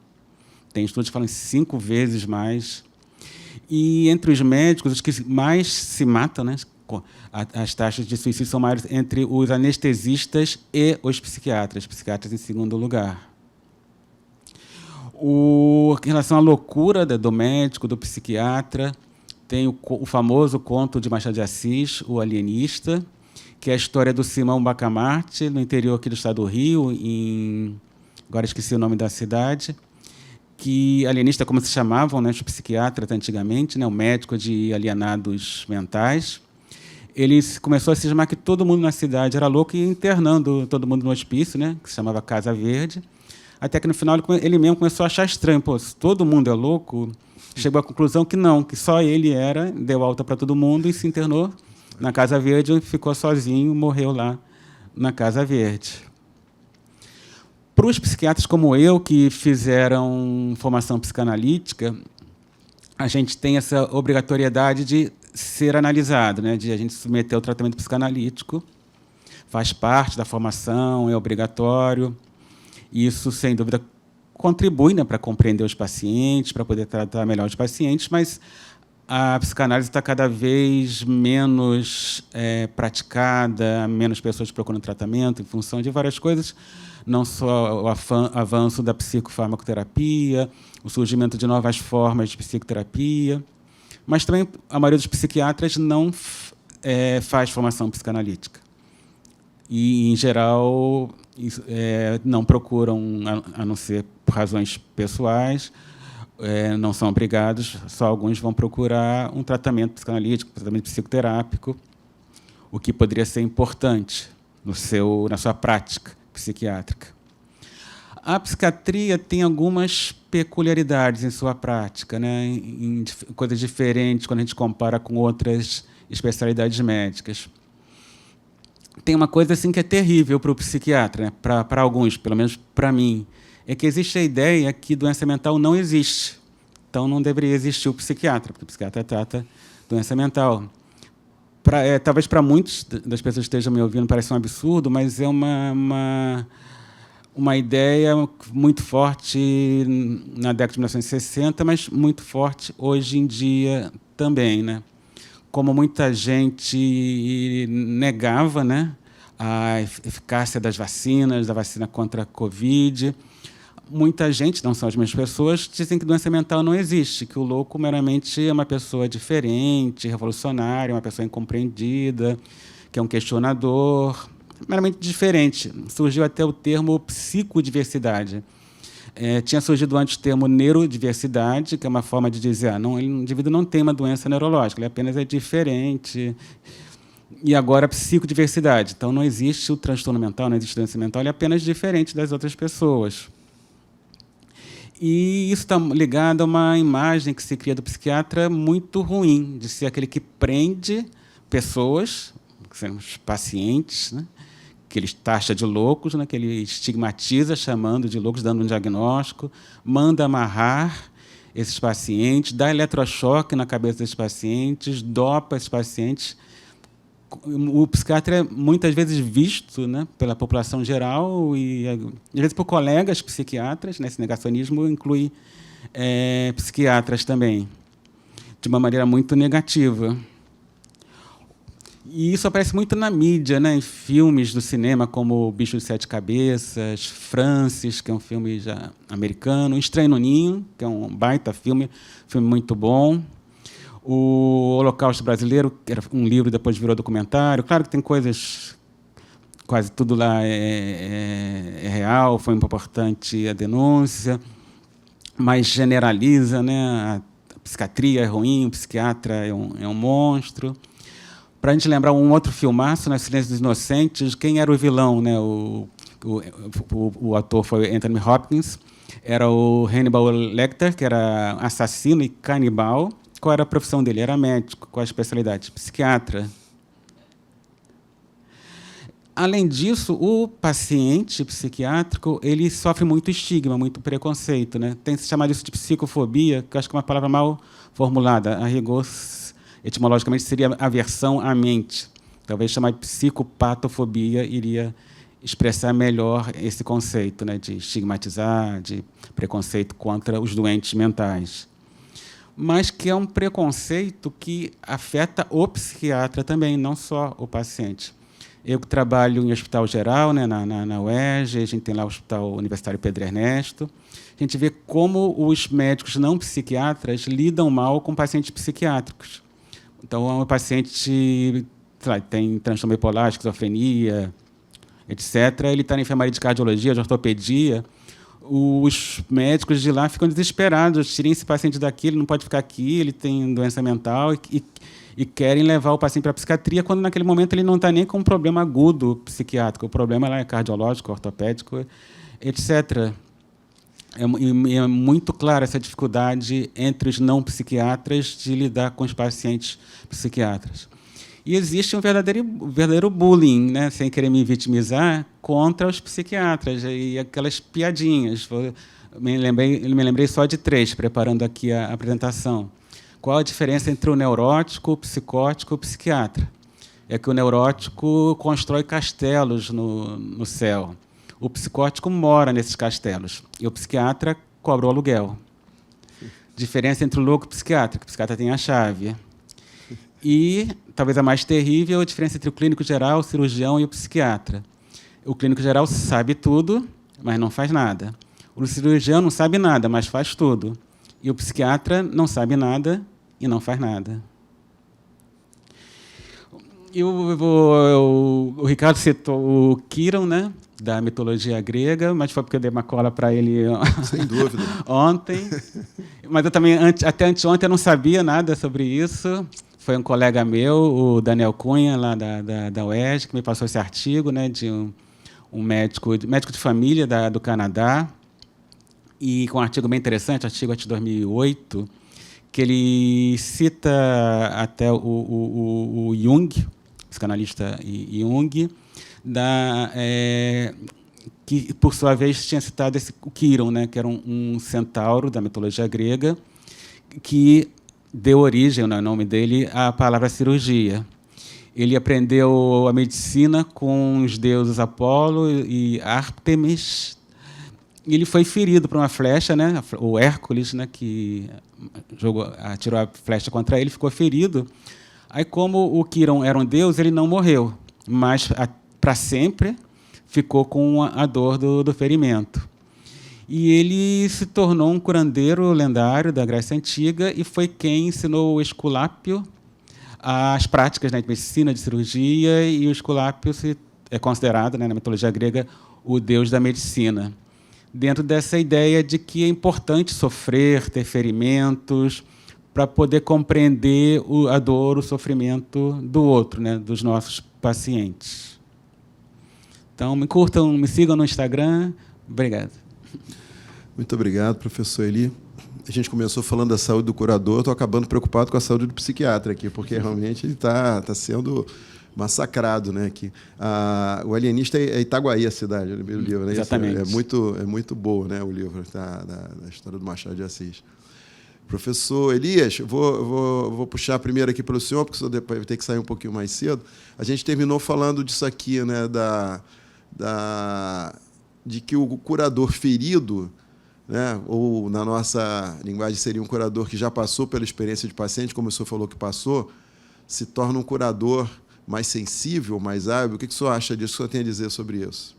Speaker 3: Tem estudos que falam 5 vezes mais. E, entre os médicos, os que mais se matam, né, as taxas de suicídio são maiores entre os anestesistas e os psiquiatras em segundo lugar. Em relação à loucura do médico, do psiquiatra, tem o famoso conto de Machado de Assis, O Alienista, que é a história do Simão Bacamarte, no interior aqui do estado do Rio, agora esqueci o nome da cidade, que alienista, como se chamavam, né, os psiquiatras antigamente, né, o médico de alienados mentais. Ele começou a cismar que todo mundo na cidade era louco e internando todo mundo no hospício, né, que se chamava Casa Verde, até que no final ele mesmo começou a achar estranho. Pô, se todo mundo é louco, chegou à conclusão que não, que só ele deu alta para todo mundo e se internou na Casa Verde, ficou sozinho, morreu lá na Casa Verde. Para os psiquiatras como eu, que fizeram formação psicanalítica, a gente tem essa obrigatoriedade de ser analisado, né? De a gente submeter ao tratamento psicanalítico, faz parte da formação, é obrigatório. Isso, sem dúvida, contribui, né, para compreender os pacientes, para poder tratar melhor os pacientes, mas a psicanálise está cada vez menos praticada, menos pessoas procuram tratamento em função de várias coisas, não só o avanço da psicofarmacoterapia, o surgimento de novas formas de psicoterapia, mas também a maioria dos psiquiatras não faz formação psicanalítica. E, em geral, não procuram, a não ser por razões pessoais, não são obrigados, só alguns vão procurar um tratamento psicanalítico, um tratamento psicoterápico, o que poderia ser importante na sua prática psiquiátrica. A psiquiatria tem algumas peculiaridades em sua prática, né, em coisas diferentes quando a gente compara com outras especialidades médicas. Tem uma coisa assim que é terrível para o psiquiatra, né, para alguns, pelo menos para mim, é que existe a ideia que doença mental não existe. Então, não deveria existir o psiquiatra, porque o psiquiatra trata doença mental. Talvez para muitos das pessoas que estejam me ouvindo pareça um absurdo, mas é uma ideia muito forte na década de 1960, mas muito forte hoje em dia também, né? Como muita gente negava, né, a eficácia das vacinas, da vacina contra a Covid. Muita gente, não são as mesmas pessoas, dizem que doença mental não existe, que o louco meramente é uma pessoa diferente, revolucionária, uma pessoa incompreendida, que é um questionador, meramente diferente. Surgiu até o termo psicodiversidade. Tinha surgido antes o termo neurodiversidade, que é uma forma de dizer o indivíduo não tem uma doença neurológica, ele apenas é diferente. E agora a psicodiversidade. Então, não existe o transtorno mental, não existe doença mental, ele é apenas diferente das outras pessoas. E isso está ligado a uma imagem que se cria do psiquiatra muito ruim, de ser aquele que prende pessoas, que são os pacientes, né, que ele taxa de loucos, né, que ele estigmatiza, chamando de loucos, dando um diagnóstico, manda amarrar esses pacientes, dá eletrochoque na cabeça desses pacientes, dopa esses pacientes. O psiquiatra é muitas vezes visto, né, pela população geral e, às vezes, por colegas psiquiatras, né, esse negacionismo inclui psiquiatras também, de uma maneira muito negativa. E isso aparece muito na mídia, né, em filmes do cinema, como O Bicho de Sete Cabeças, Francis, que é um filme já americano, Estranho no Ninho, que é um baita filme muito bom. O Holocausto Brasileiro, que era um livro, depois virou documentário. Claro que tem coisas, quase tudo lá é real, foi importante a denúncia, mas generaliza, né? A psiquiatria é ruim, o psiquiatra é um monstro. Para a gente lembrar um outro filmaço, né, Silêncio dos Inocentes, quem era o vilão? Né? O ator foi Anthony Hopkins, era o Hannibal Lecter, que era assassino e canibal. Qual era a profissão dele? Era médico. Qual a especialidade? Psiquiatra. Além disso, o paciente psiquiátrico ele sofre muito estigma, muito preconceito, né? Tem se chamado isso de psicofobia, que eu acho que é uma palavra mal formulada. A rigor, etimologicamente, seria aversão à mente. Talvez chamar de psicopatofobia iria expressar melhor esse conceito, né, de estigmatizar, de preconceito contra os doentes mentais. Mas que é um preconceito que afeta o psiquiatra também, não só o paciente. Eu que trabalho em hospital geral, né, na UERJ, a gente tem lá o Hospital Universitário Pedro Ernesto, a gente vê como os médicos não psiquiatras lidam mal com pacientes psiquiátricos. Então, o paciente, sei lá, tem transtorno bipolar, esquizofrenia, etc., ele está na enfermaria de cardiologia, de ortopedia, os médicos de lá ficam desesperados, tirem esse paciente daqui, ele não pode ficar aqui, ele tem doença mental, e querem levar o paciente para a psiquiatria, quando naquele momento ele não está nem com um problema agudo psiquiátrico, o problema lá é cardiológico, ortopédico, etc. É muito clara essa dificuldade entre os não psiquiatras de lidar com os pacientes psiquiatras. E existe um verdadeiro bullying, né, sem querer me vitimizar, contra os psiquiatras, e aquelas piadinhas. Me lembrei só de 3, preparando aqui a apresentação. Qual a diferença entre o neurótico, o psicótico e o psiquiatra? É que o neurótico constrói castelos no céu. O psicótico mora nesses castelos. E o psiquiatra cobra o aluguel. Diferença entre o louco e o psiquiatra, que o psiquiatra tem a chave. E, talvez a mais terrível, a diferença entre o clínico geral, o cirurgião e o psiquiatra. O clínico geral sabe tudo, mas não faz nada. O cirurgião não sabe nada, mas faz tudo. E o psiquiatra não sabe nada e não faz nada. O Ricardo citou o Quiron, né, da mitologia grega, mas foi porque eu dei uma cola para ele
Speaker 1: sem dúvida.
Speaker 3: Ontem. Mas eu também, até anteontem, eu não sabia nada sobre isso. Foi um colega meu, o Daniel Cunha, lá da UERJ, que me passou esse artigo, né, de um médico de família do Canadá, e com um artigo bem interessante, artigo de 2008, que ele cita até o Jung, psicanalista Jung, que, por sua vez, tinha citado o Quiron, né, que era um centauro da mitologia grega, que deu origem, no nome dele, à palavra cirurgia. Ele aprendeu a medicina com os deuses Apolo e Ártemis. Ele foi ferido por uma flecha, né? O Hércules, né, que atirou a flecha contra ele, ficou ferido. Aí, como o Quiron era um deus, ele não morreu. Mas, para sempre, ficou com a dor do ferimento. E ele se tornou um curandeiro lendário da Grécia Antiga e foi quem ensinou o Esculápio as práticas, né, de medicina, de cirurgia, e o Esculápio é considerado, né, na mitologia grega, o deus da medicina. Dentro dessa ideia de que é importante sofrer, ter ferimentos, para poder compreender a dor, o sofrimento do outro, né, dos nossos pacientes. Então, me curtam, me sigam no Instagram. Obrigado.
Speaker 1: Muito obrigado, professor Eli. A gente começou falando da saúde do curador, estou acabando preocupado com a saúde do psiquiatra aqui, porque realmente ele está sendo massacrado, né? Aqui. O Alienista é Itaguaí, a cidade, o livro, né?
Speaker 3: Exatamente.
Speaker 1: É muito boa, né, o livro da história do Machado de Assis. Professor Elias, vou puxar primeiro aqui pelo senhor, porque o senhor depois vai ter que sair um pouquinho mais cedo. A gente terminou falando disso aqui, né, de que o curador ferido, né, ou na nossa linguagem seria um curador que já passou pela experiência de paciente, como o senhor falou que passou, se torna um curador mais sensível, mais hábil. O que o senhor acha disso? O que o senhor tem a dizer sobre isso?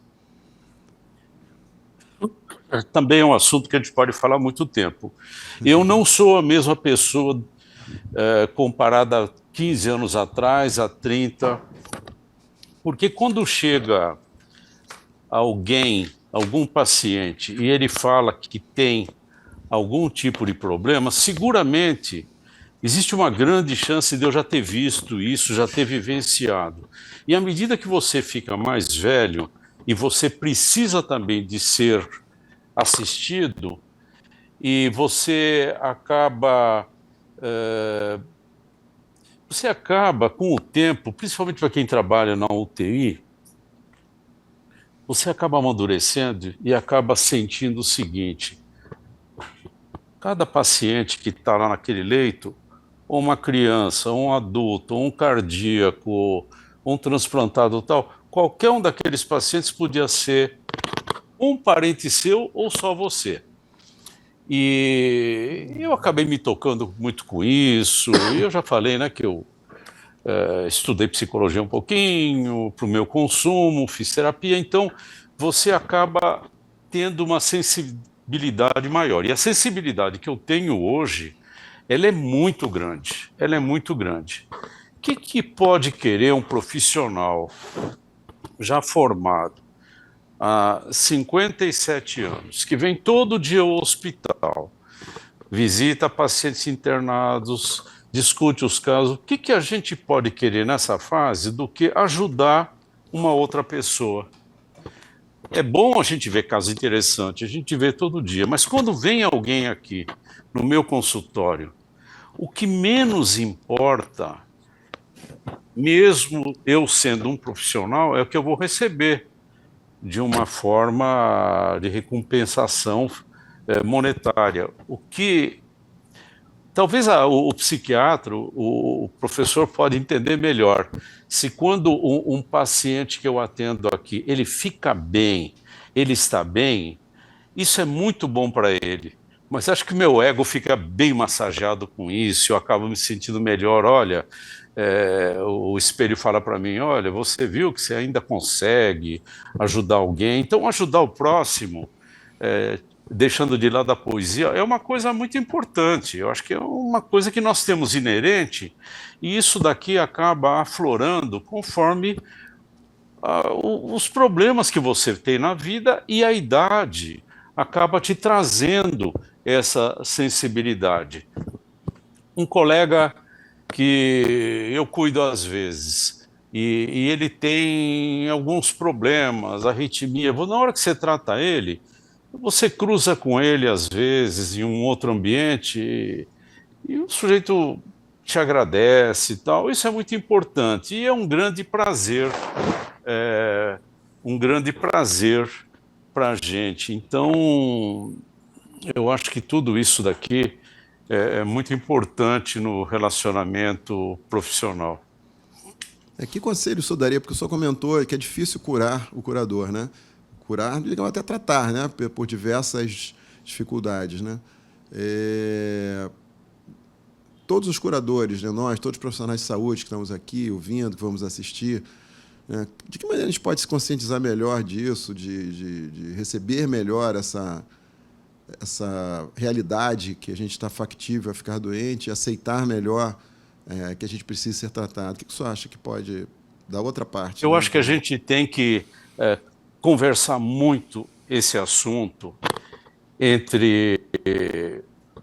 Speaker 2: Também é um assunto que a gente pode falar há muito tempo. Eu não sou a mesma pessoa comparada a 15 anos atrás, a 30, porque quando chega algum paciente, e ele fala que tem algum tipo de problema, seguramente existe uma grande chance de eu já ter visto isso, já ter vivenciado. E à medida que você fica mais velho, e você precisa também de ser assistido, e você acaba com o tempo, principalmente para quem trabalha na UTI, você acaba amadurecendo e acaba sentindo o seguinte: cada paciente que está lá naquele leito, ou uma criança, ou um adulto, ou um cardíaco, ou um transplantado tal, qualquer um daqueles pacientes podia ser um parente seu ou só você. E eu acabei me tocando muito com isso, e eu já falei, né, que eu estudei psicologia um pouquinho para o meu consumo, fiz terapia, então você acaba tendo uma sensibilidade maior. E a sensibilidade que eu tenho hoje, ela é muito grande, ela é muito grande. O que pode querer um profissional já formado há 57 anos, que vem todo dia ao hospital, visita pacientes internados, discute os casos? O que a gente pode querer nessa fase do que ajudar uma outra pessoa? É bom a gente ver casos interessantes, a gente vê todo dia, mas quando vem alguém aqui no meu consultório, o que menos importa, mesmo eu sendo um profissional, é o que eu vou receber de uma forma de recompensação monetária. O que talvez o psiquiatra, o professor pode entender melhor. Se quando um paciente que eu atendo aqui, ele fica bem, ele está bem, isso é muito bom para ele. Mas acho que meu ego fica bem massageado com isso, eu acabo me sentindo melhor. Olha, o espelho fala para mim, olha, você viu que você ainda consegue ajudar alguém. Então, ajudar o próximo, deixando de lado a poesia, é uma coisa muito importante. Eu acho que é uma coisa que nós temos inerente, e isso daqui acaba aflorando conforme os problemas que você tem na vida, e a idade acaba te trazendo essa sensibilidade. Um colega que eu cuido às vezes, e ele tem alguns problemas, arritmia, na hora que você trata ele, você cruza com ele, às vezes, em um outro ambiente, e o sujeito te agradece e tal. Isso é muito importante, e é um grande prazer, para a gente. Então, eu acho que tudo isso daqui é muito importante no relacionamento profissional.
Speaker 1: Que conselho o senhor daria? Porque o senhor comentou que é difícil curar o curador, né? Curar, digamos, até tratar, né? Por diversas dificuldades, né? Todos os curadores, né? Nós, todos os profissionais de saúde que estamos aqui ouvindo, que vamos assistir, né? De que maneira a gente pode se conscientizar melhor disso, de receber melhor essa realidade que a gente está factível a ficar doente, e aceitar melhor que a gente precisa ser tratado? O que você acha que pode, da outra parte?
Speaker 2: Eu
Speaker 1: né?
Speaker 2: acho que a gente tem que conversar muito esse assunto entre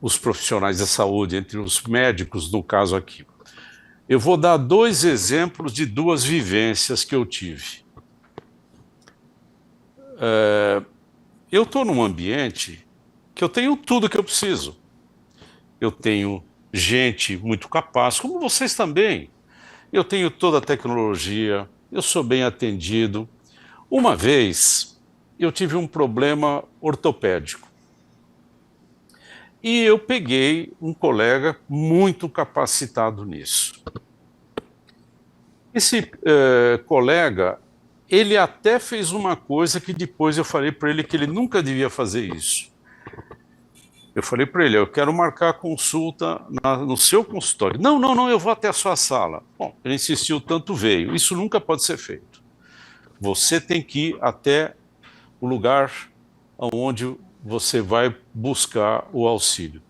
Speaker 2: os profissionais da saúde, entre os médicos, no caso aqui. Eu vou dar 2 exemplos de 2 vivências que eu tive. Eu estou num ambiente que eu tenho tudo que eu preciso. Eu tenho gente muito capaz, como vocês também. Eu tenho toda a tecnologia, eu sou bem atendido. Uma vez, eu tive um problema ortopédico. E eu peguei um colega muito capacitado nisso. Esse colega, ele até fez uma coisa que depois eu falei para ele que ele nunca devia fazer isso. Eu falei para ele, eu quero marcar a consulta no seu consultório. Não, não, não, eu vou até a sua sala. Bom, ele insistiu, tanto veio. Isso nunca pode ser feito. Você tem que ir até o lugar onde você vai buscar o auxílio.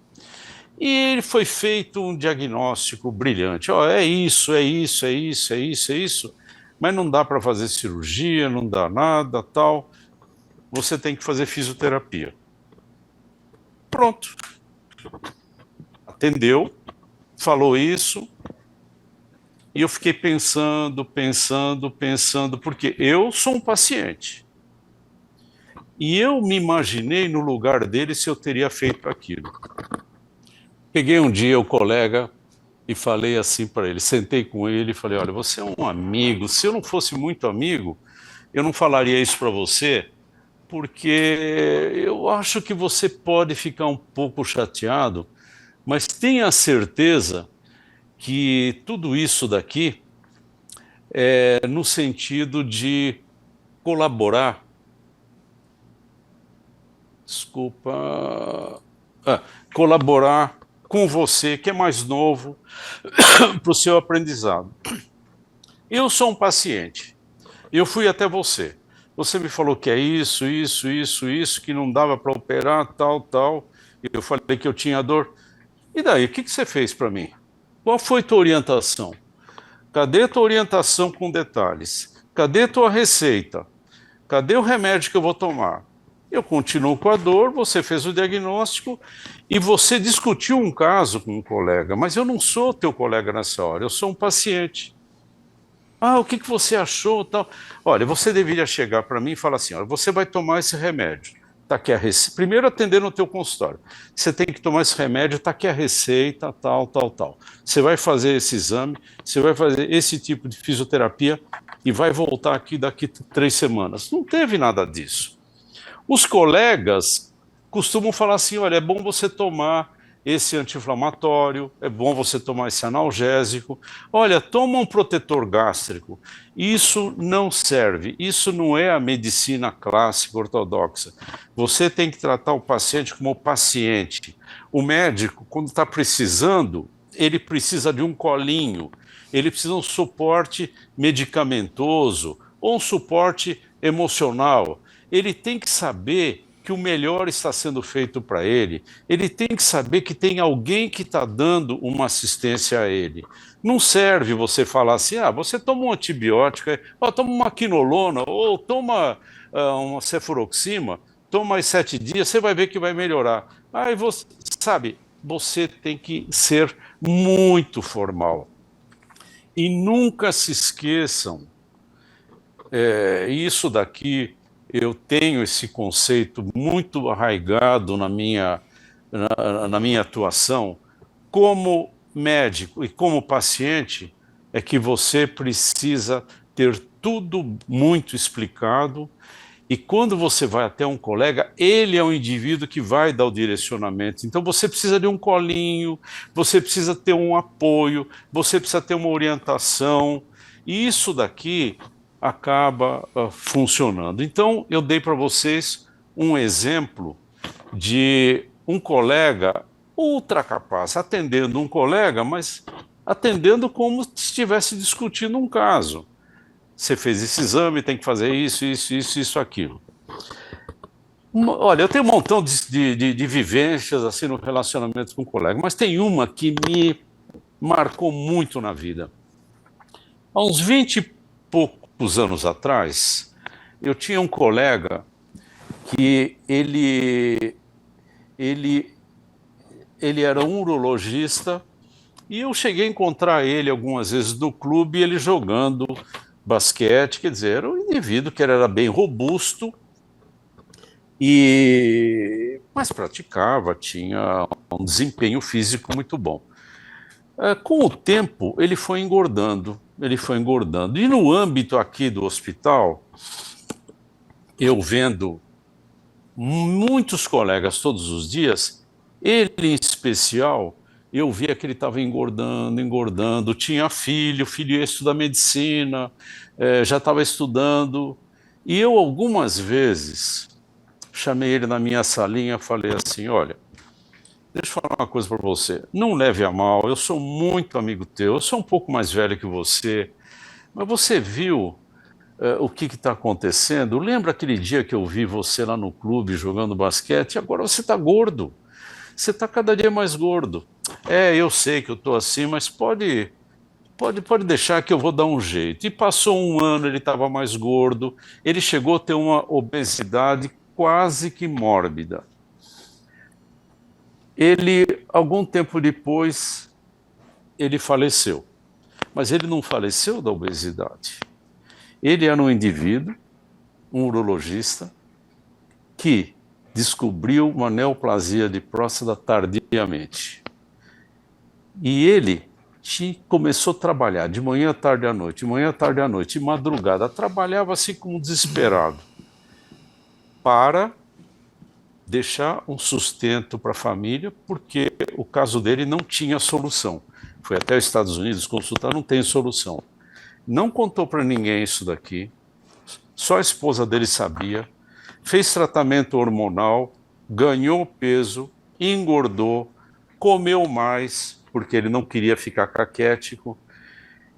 Speaker 2: E foi feito um diagnóstico brilhante. Oh, é isso, é isso, é isso, é isso, é isso. Mas não dá para fazer cirurgia, não dá nada, tal. Você tem que fazer fisioterapia. Pronto. Atendeu, falou isso. E eu fiquei pensando, porque eu sou um paciente. E eu me imaginei no lugar dele se eu teria feito aquilo. Peguei um dia o colega e falei assim para ele, sentei com ele e falei, olha, você é um amigo, se eu não fosse muito amigo, eu não falaria isso para você, porque eu acho que você pode ficar um pouco chateado, mas tenha certeza que tudo isso daqui é no sentido de colaborar. Colaborar com você, que é mais novo, para o seu aprendizado. Eu sou um paciente, eu fui até você. Você me falou que é isso, que não dava para operar, tal. Eu falei que eu tinha dor. E daí, o que você fez para mim? Qual foi tua orientação? Cadê tua orientação com detalhes? Cadê tua receita? Cadê o remédio que eu vou tomar? Eu continuo com a dor, você fez o diagnóstico e você discutiu um caso com um colega, mas eu não sou teu colega nessa hora, eu sou um paciente. Ah, o que você achou? Tal? Olha, você deveria chegar para mim e falar assim, olha, você vai tomar esse remédio. Tá aqui a receita. Primeiro atender no teu consultório. Você tem que tomar esse remédio, tá aqui a receita, tal. Você vai fazer esse exame, você vai fazer esse tipo de fisioterapia e vai voltar aqui daqui 3 semanas. Não teve nada disso. Os colegas costumam falar assim, olha, é bom você tomar esse anti-inflamatório, é bom você tomar esse analgésico, olha, toma um protetor gástrico. Isso não serve, isso não é a medicina clássica ortodoxa. Você tem que tratar o paciente como paciente. O médico, quando está precisando, ele precisa de um colinho, ele precisa de um suporte medicamentoso ou um suporte emocional. Ele tem que saber que o melhor está sendo feito para ele, ele tem que saber que tem alguém que está dando uma assistência a ele. Não serve você falar assim, você toma um antibiótico, toma uma quinolona, ou toma uma cefuroxima, toma aí 7 dias, você vai ver que vai melhorar. Aí você, sabe, você tem que ser muito formal. E nunca se esqueçam, isso daqui, eu tenho esse conceito muito arraigado na minha atuação, como médico e como paciente, é que você precisa ter tudo muito explicado, e quando você vai até um colega, ele é o indivíduo que vai dar o direcionamento. Então você precisa de um colinho, você precisa ter um apoio, você precisa ter uma orientação, e isso daqui acaba funcionando. Então, eu dei para vocês um exemplo de um colega ultra capaz, atendendo um colega, mas atendendo como se estivesse discutindo um caso. você fez esse exame, tem que fazer isso, aquilo. Olha, eu tenho um montão de vivências assim no relacionamento com colegas, mas tem uma que me marcou muito na vida. Há uns 20 e poucos anos atrás, eu tinha um colega que ele era um urologista e eu cheguei a encontrar ele algumas vezes no clube, ele jogando basquete, quer dizer, era um indivíduo que era bem robusto, mas praticava, tinha um desempenho físico muito bom. Com o tempo, ele foi engordando. E no âmbito aqui do hospital, eu vendo muitos colegas todos os dias, ele em especial, eu via que ele estava engordando, tinha filho ia estudar medicina, já estava estudando. E eu algumas vezes chamei ele na minha salinha e falei assim, olha, deixa eu falar uma coisa para você, não leve a mal, eu sou muito amigo teu, eu sou um pouco mais velho que você, mas você viu o que está acontecendo? Lembra aquele dia que eu vi você lá no clube jogando basquete? Agora você está gordo, você está cada dia mais gordo. Eu sei que eu estou assim, mas pode deixar que eu vou dar um jeito. E passou um ano, ele estava mais gordo, ele chegou a ter uma obesidade quase que mórbida. Algum tempo depois, ele faleceu. Mas ele não faleceu da obesidade. Ele era um indivíduo, um urologista, que descobriu uma neoplasia de próstata tardiamente. E ele começou a trabalhar de manhã, tarde à noite, de madrugada. Trabalhava assim como desesperado para deixar um sustento para a família, porque o caso dele não tinha solução. Foi até os Estados Unidos consultar, não tem solução. Não contou para ninguém isso daqui, só a esposa dele sabia, fez tratamento hormonal, ganhou peso, engordou, comeu mais, porque ele não queria ficar caquético,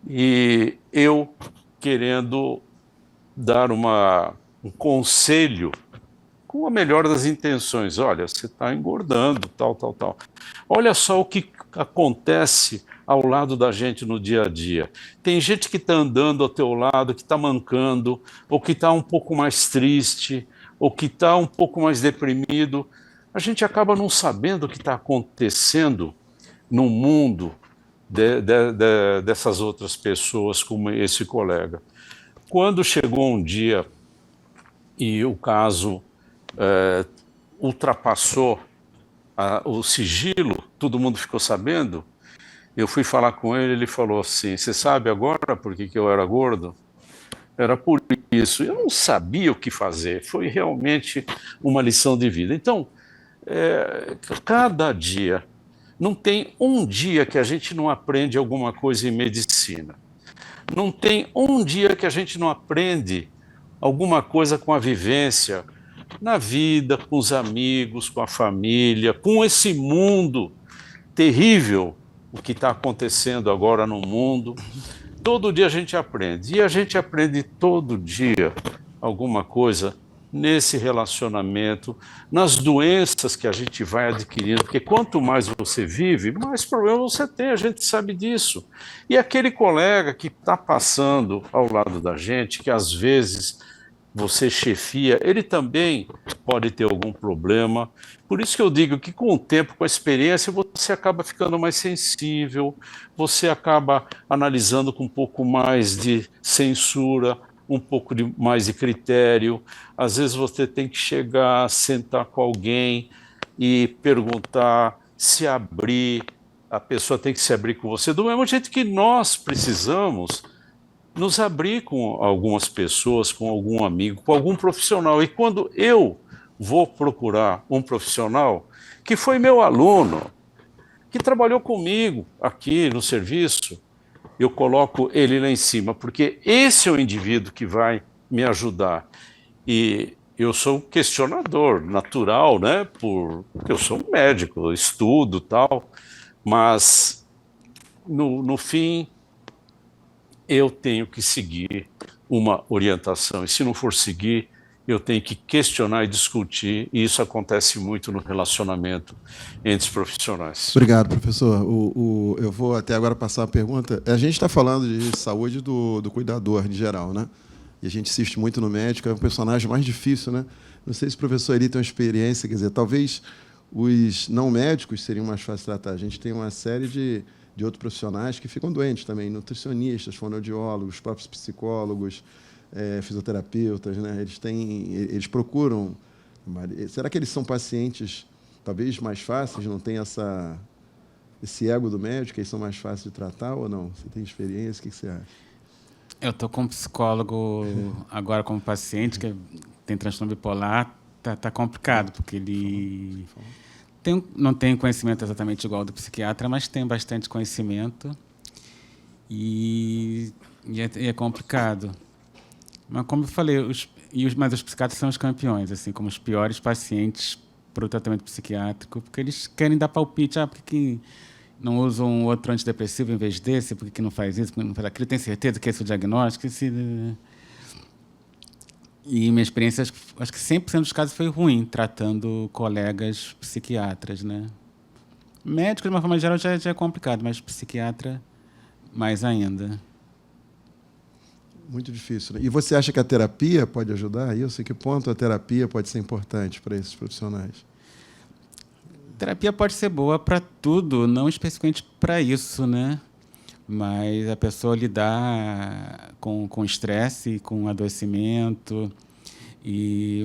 Speaker 2: e eu querendo dar um conselho com a melhor das intenções, olha, você está engordando, tal. Olha só o que acontece ao lado da gente no dia a dia. Tem gente que está andando ao teu lado, que está mancando, ou que está um pouco mais triste, ou que está um pouco mais deprimido. A gente acaba não sabendo o que está acontecendo no mundo dessas outras pessoas, como esse colega. Quando chegou um dia e o caso ultrapassou o sigilo, todo mundo ficou sabendo, eu fui falar com ele, ele falou assim, você sabe agora por que eu era gordo? Era por isso. Eu não sabia o que fazer, foi realmente uma lição de vida. Então, cada dia, não tem um dia que a gente não aprende alguma coisa em medicina. Não tem um dia que a gente não aprende alguma coisa com a vivência, na vida, com os amigos, com a família, com esse mundo terrível, o que está acontecendo agora no mundo. Todo dia a gente aprende. E a gente aprende todo dia alguma coisa nesse relacionamento, nas doenças que a gente vai adquirindo, porque quanto mais você vive, mais problemas você tem, a gente sabe disso. E aquele colega que está passando ao lado da gente, que às vezes você chefia, ele também pode ter algum problema. Por isso que eu digo que com o tempo, com a experiência, você acaba ficando mais sensível, você acaba analisando com um pouco mais de censura, um pouco mais de critério. Às vezes você tem que chegar, sentar com alguém e perguntar, se abrir, a pessoa tem que se abrir com você, do mesmo jeito que nós precisamos nos abrir com algumas pessoas, com algum amigo, com algum profissional. E quando eu vou procurar um profissional que foi meu aluno, que trabalhou comigo aqui no serviço, eu coloco ele lá em cima, porque esse é o indivíduo que vai me ajudar. E eu sou um questionador natural, né? Porque eu sou um médico, eu estudo tal, mas no fim eu tenho que seguir uma orientação. E se não for seguir, eu tenho que questionar e discutir, e isso acontece muito no relacionamento entre os profissionais.
Speaker 1: Obrigado, professor. Eu vou até agora passar a pergunta. A gente está falando de saúde do cuidador, em geral, né? E a gente insiste muito no médico, é um personagem mais difícil, né? Não sei se o professor Eli tem uma experiência, quer dizer, talvez os não médicos seriam mais fáceis de tratar. A gente tem uma série de outros profissionais que ficam doentes também, nutricionistas, fonoaudiólogos, os próprios psicólogos, fisioterapeutas, né? Eles procuram. Será que eles são pacientes talvez mais fáceis? Não tem esse ego do médico? Eles são mais fáceis de tratar ou não? Você tem experiência? O que você acha?
Speaker 3: Eu estou com um psicólogo agora como paciente que tem transtorno bipolar. Tá complicado porque ele não tem conhecimento exatamente igual ao do psiquiatra, mas tem bastante conhecimento e é complicado. Mas, como eu falei, mas os psiquiatras são os campeões, assim, como os piores pacientes para o tratamento psiquiátrico, porque eles querem dar palpite. Por que não usa um outro antidepressivo em vez desse? Por que não faz isso? Por que não faz aquilo? Tem certeza que esse é o diagnóstico? E minha experiência, acho que 100% dos casos foi ruim, tratando colegas psiquiatras, né? Médico, de uma forma geral, já é complicado, mas psiquiatra, mais ainda.
Speaker 1: Muito difícil, né? E você acha que a terapia pode ajudar isso? Em que ponto a terapia pode ser importante para esses profissionais?
Speaker 3: Terapia pode ser boa para tudo, não especificamente para isso, né? Mas a pessoa lidar com estresse, com adoecimento,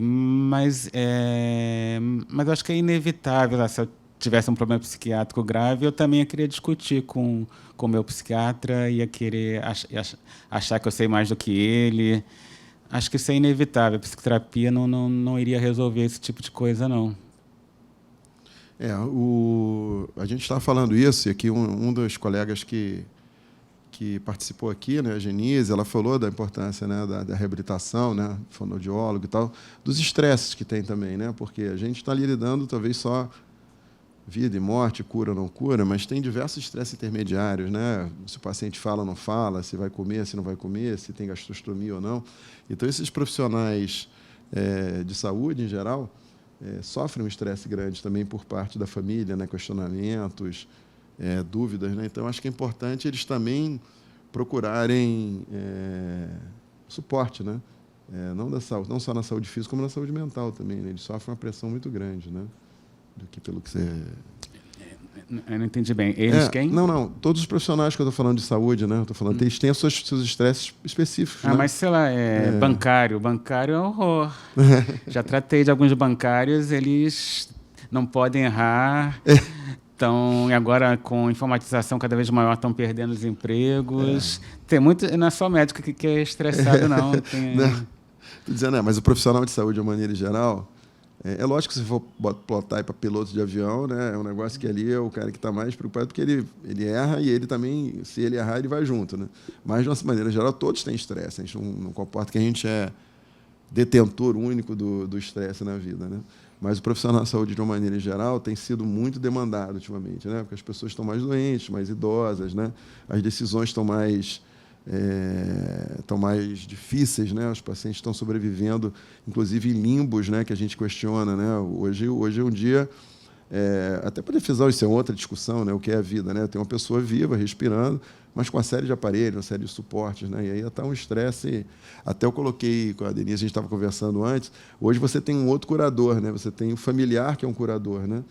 Speaker 3: mas eu acho que é inevitável. Se eu tivesse um problema psiquiátrico grave, eu também ia querer discutir com o meu psiquiatra, ia querer achar que eu sei mais do que ele. Acho que isso é inevitável. A psicoterapia não iria resolver esse tipo de coisa, não.
Speaker 1: A gente estava falando isso, e aqui um dos colegas que participou aqui, né, a Genise, ela falou da importância, né, da reabilitação, né, fonoaudiólogo e tal, dos estresses que tem também, né, porque a gente está ali lidando talvez só vida e morte, cura ou não cura, mas tem diversos estresses intermediários, né, se o paciente fala ou não fala, se vai comer, se não vai comer, se tem gastrostomia ou não. Então, esses profissionais de saúde, em geral, sofrem um estresse grande também por parte da família, né, questionamentos, dúvidas, né? Então, acho que é importante eles também procurarem suporte, né? Não só na saúde física, como na saúde mental também, né? Eles sofrem uma pressão muito grande, né? Pelo que você...
Speaker 3: Eu não entendi bem. Eles quem?
Speaker 1: Não. Todos os profissionais que eu estou falando de saúde, né? Eu estou falando, eles têm os seus estresses específicos. Né?
Speaker 3: Mas sei lá, bancário. Bancário é um horror. Já tratei de alguns bancários, eles não podem errar. Então, e agora, com informatização cada vez maior, estão perdendo os empregos. Tem muito, não é só médico que é estressado, não.
Speaker 1: Estou dizendo, mas o profissional de saúde, de uma maneira geral, é lógico que se for plotar para piloto de avião, né, é um negócio que ali é o cara que está mais preocupado, porque ele erra e ele também, se ele errar, ele vai junto. Né? Mas, de uma maneira geral, todos têm estresse. A gente não comporta que a gente é detentor único do estresse na vida, né? Mas o profissional da saúde, de uma maneira geral, tem sido muito demandado ultimamente, né? Porque as pessoas estão mais doentes, mais idosas, né? As decisões estão mais difíceis, né? Os pacientes estão sobrevivendo, inclusive em limbos, né? Que a gente questiona, né? Hoje é um dia, até para defisar, isso é outra discussão, né? O que é a vida, né? Tem uma pessoa viva, respirando, mas com uma série de aparelhos, uma série de suportes, né? E aí está um estresse. Até eu coloquei com a Denise, a gente estava conversando antes. Hoje você tem um outro curador, né? Você tem o familiar, que é um curador, né?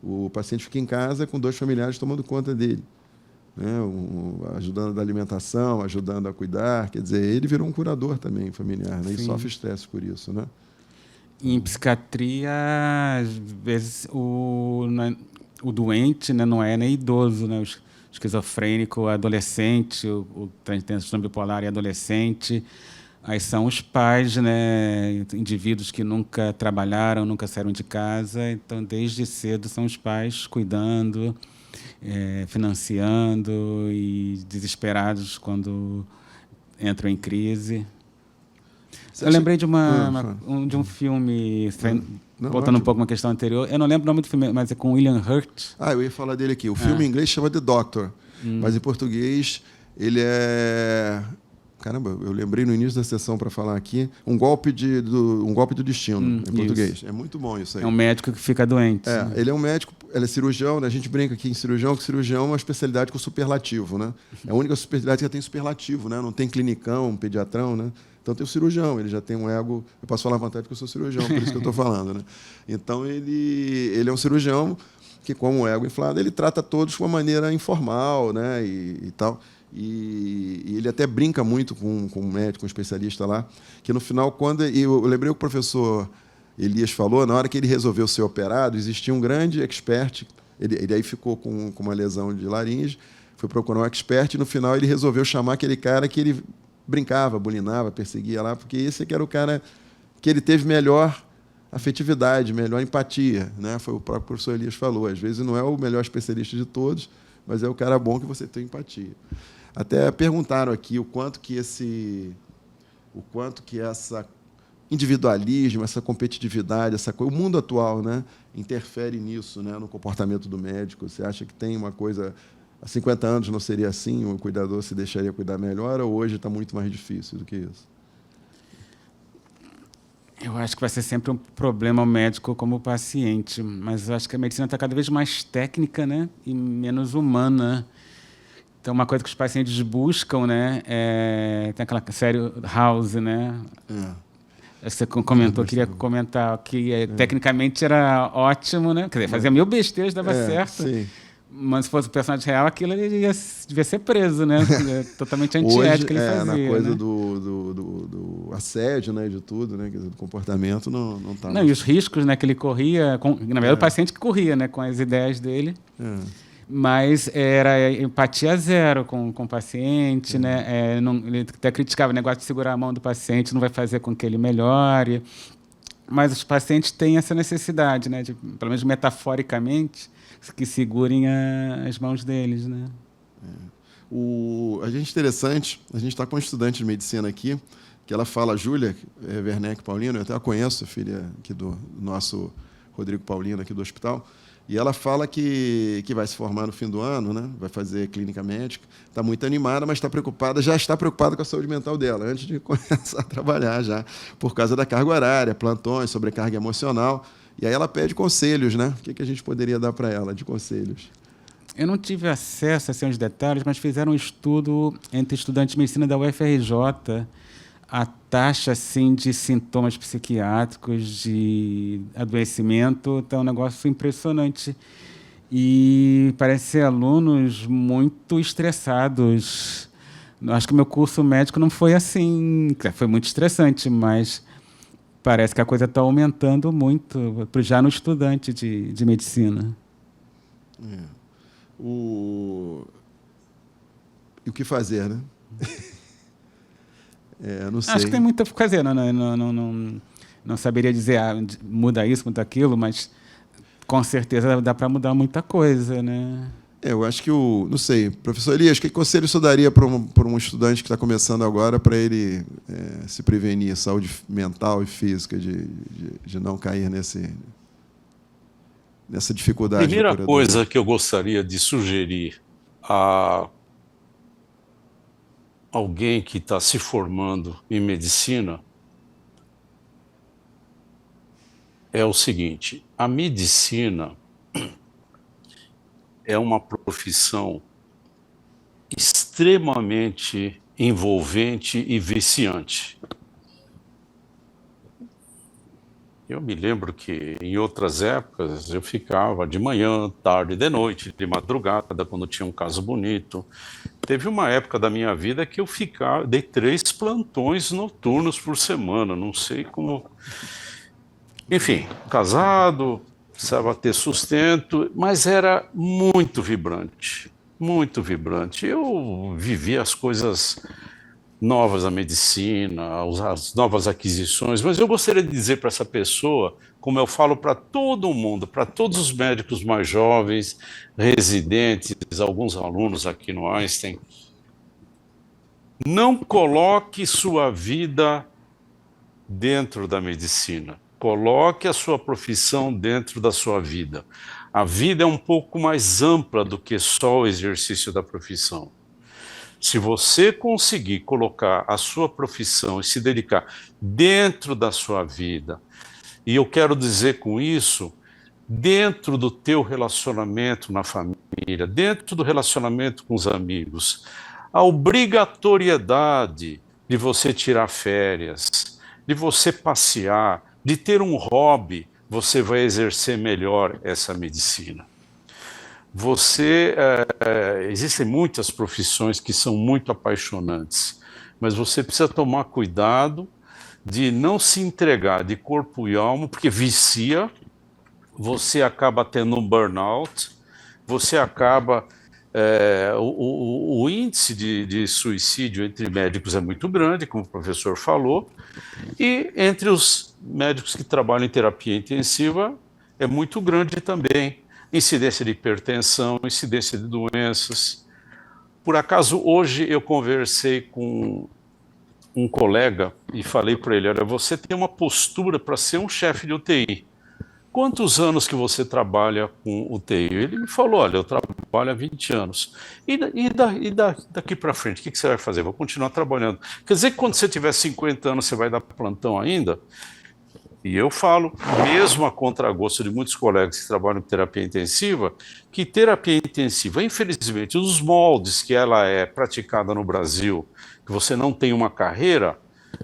Speaker 1: O paciente fica em casa com 2 familiares tomando conta dele, né? Ajudando da alimentação, ajudando a cuidar. Quer dizer, ele virou um curador também familiar, né? E sofre estresse por isso, né?
Speaker 3: Em psiquiatria, às vezes, o doente, né, não é nem idoso, né? O esquizofrênico, adolescente, o transtorno bipolar é adolescente. Aí são os pais, né, indivíduos que nunca trabalharam, nunca saíram de casa. Então, desde cedo, são os pais cuidando, financiando e desesperados quando entram em crise. Eu lembrei de um filme, voltando um pouco uma questão anterior. Eu não lembro o nome do filme, mas é com William Hurt.
Speaker 1: Eu ia falar dele aqui. O filme em inglês chama The Doctor, mas em português ele é... caramba, eu lembrei no início da sessão para falar aqui, um golpe do destino, em português. É muito bom isso aí.
Speaker 3: É um médico que fica doente.
Speaker 1: Ele é um médico, ele é cirurgião, né? A gente brinca aqui em cirurgião, que cirurgião é uma especialidade com superlativo, né? É a única especialidade que tem superlativo, né? Não tem clinicão, pediatrão, né? Então tem o cirurgião, ele já tem um ego, eu posso falar à vontade porque eu sou cirurgião, por isso que eu estou falando, né? Então ele é um cirurgião que, como o ego inflado, ele trata todos de uma maneira informal, né? E tal. E ele até brinca muito com um médico, um especialista lá, que no final, eu lembrei o que o professor Elias falou, na hora que ele resolveu ser operado, existia um grande expert, ele aí ficou com uma lesão de laringe, foi procurar um expert, e no final ele resolveu chamar aquele cara que ele brincava, bulinava, perseguia lá, porque esse que era o cara que ele teve melhor afetividade, melhor empatia, né? Foi o próprio professor Elias falou, às vezes não é o melhor especialista de todos, mas é o cara bom que você tem empatia. Até perguntaram aqui o quanto que essa individualismo, essa competitividade, o mundo atual, né, interfere nisso, né, no comportamento do médico. Você acha que tem uma coisa... Há 50 anos não seria assim, o cuidador se deixaria cuidar melhor, ou hoje está muito mais difícil do que isso?
Speaker 3: Eu acho que vai ser sempre um problema o médico como o paciente, mas eu acho que a medicina está cada vez mais técnica, né, e menos humana. Então, uma coisa que os pacientes buscam, né, tem aquela série House, né? Você comentou, queria comentar que tecnicamente era ótimo, né? Quer dizer, fazia mil besteiras, dava certo.
Speaker 1: Sim.
Speaker 3: Mas se fosse um personagem real, aquilo ele devia ser preso, né? Totalmente antiético ele fazia.
Speaker 1: Na coisa,
Speaker 3: né?
Speaker 1: do assédio, né, de tudo, né, do comportamento, não está...
Speaker 3: Não, e os riscos, né, que ele corria, na verdade o paciente que corria, né, com as ideias dele. Mas era empatia zero com o paciente, né? Ele até criticava o negócio de segurar a mão do paciente, não vai fazer com que ele melhore. Mas os pacientes têm essa necessidade, né, de, pelo menos metaforicamente, que segurem as mãos deles, né?
Speaker 1: A gente interessante, a gente está com uma estudante de medicina aqui, que ela fala, Júlia Werneck Paulino, eu até a conheço, filha aqui do nosso Rodrigo Paulino, aqui do hospital, e ela fala que vai se formar no fim do ano, né? Vai fazer clínica médica, está muito animada, mas já está preocupada com a saúde mental dela, antes de começar a trabalhar já, por causa da carga horária, plantões, sobrecarga emocional. E aí ela pede conselhos, né? O que a gente poderia dar para ela de conselhos?
Speaker 3: Eu não tive acesso a esses detalhes, mas fizeram um estudo entre estudantes de medicina da UFRJ, a taxa assim, de sintomas psiquiátricos, de adoecimento, está um negócio impressionante. E parece ser alunos muito estressados. Acho que meu curso médico não foi assim, foi muito estressante, mas parece que a coisa está aumentando muito já no estudante de medicina.
Speaker 1: E o que fazer, né? Não sei.
Speaker 3: Acho que tem muito a fazer. Não saberia dizer muda isso, muda aquilo, mas com certeza dá para mudar muita coisa, né?
Speaker 1: Eu acho que não sei, professor Elias, que conselho o senhor daria para um estudante que está começando agora para ele se prevenir, saúde mental e física, de não cair nessa dificuldade?
Speaker 2: Primeira coisa que eu gostaria de sugerir a alguém que está se formando em medicina é o seguinte: a medicina é uma profissão extremamente envolvente e viciante. Eu me lembro que em outras épocas eu ficava de manhã, tarde, de noite, de madrugada, quando tinha um caso bonito. Teve uma época da minha vida que eu dei 3 plantões noturnos por semana, não sei como... Enfim, casado, precisava ter sustento, mas era muito vibrante, muito vibrante. Eu vivia as coisas novas da medicina, as novas aquisições, mas eu gostaria de dizer para essa pessoa, como eu falo para todo mundo, para todos os médicos mais jovens, residentes, alguns alunos aqui no Einstein, não coloque sua vida dentro da medicina. Coloque a sua profissão dentro da sua vida. A vida é um pouco mais ampla do que só o exercício da profissão. Se você conseguir colocar a sua profissão e se dedicar dentro da sua vida, e eu quero dizer com isso, dentro do teu relacionamento na família, dentro do relacionamento com os amigos, a obrigatoriedade de você tirar férias, de você passear, de ter um hobby, você vai exercer melhor essa medicina. Existem muitas profissões que são muito apaixonantes, mas você precisa tomar cuidado de não se entregar de corpo e alma, porque vicia, você acaba tendo um burnout, você acaba... o índice de suicídio entre médicos é muito grande, como o professor falou, e entre os médicos que trabalham em terapia intensiva é muito grande também. Incidência de hipertensão, incidência de doenças. Por acaso, hoje eu conversei com um colega e falei para ele, olha, você tem uma postura para ser um chefe de UTI. Quantos anos que você trabalha com UTI? Ele me falou, olha, eu trabalho há 20 anos. Daqui para frente, o que você vai fazer? Vou continuar trabalhando. Quer dizer que quando você tiver 50 anos, você vai dar plantão ainda? E eu falo, mesmo a contragosto de muitos colegas que trabalham em terapia intensiva, que terapia intensiva, infelizmente, os moldes que ela é praticada no Brasil, que você não tem uma carreira,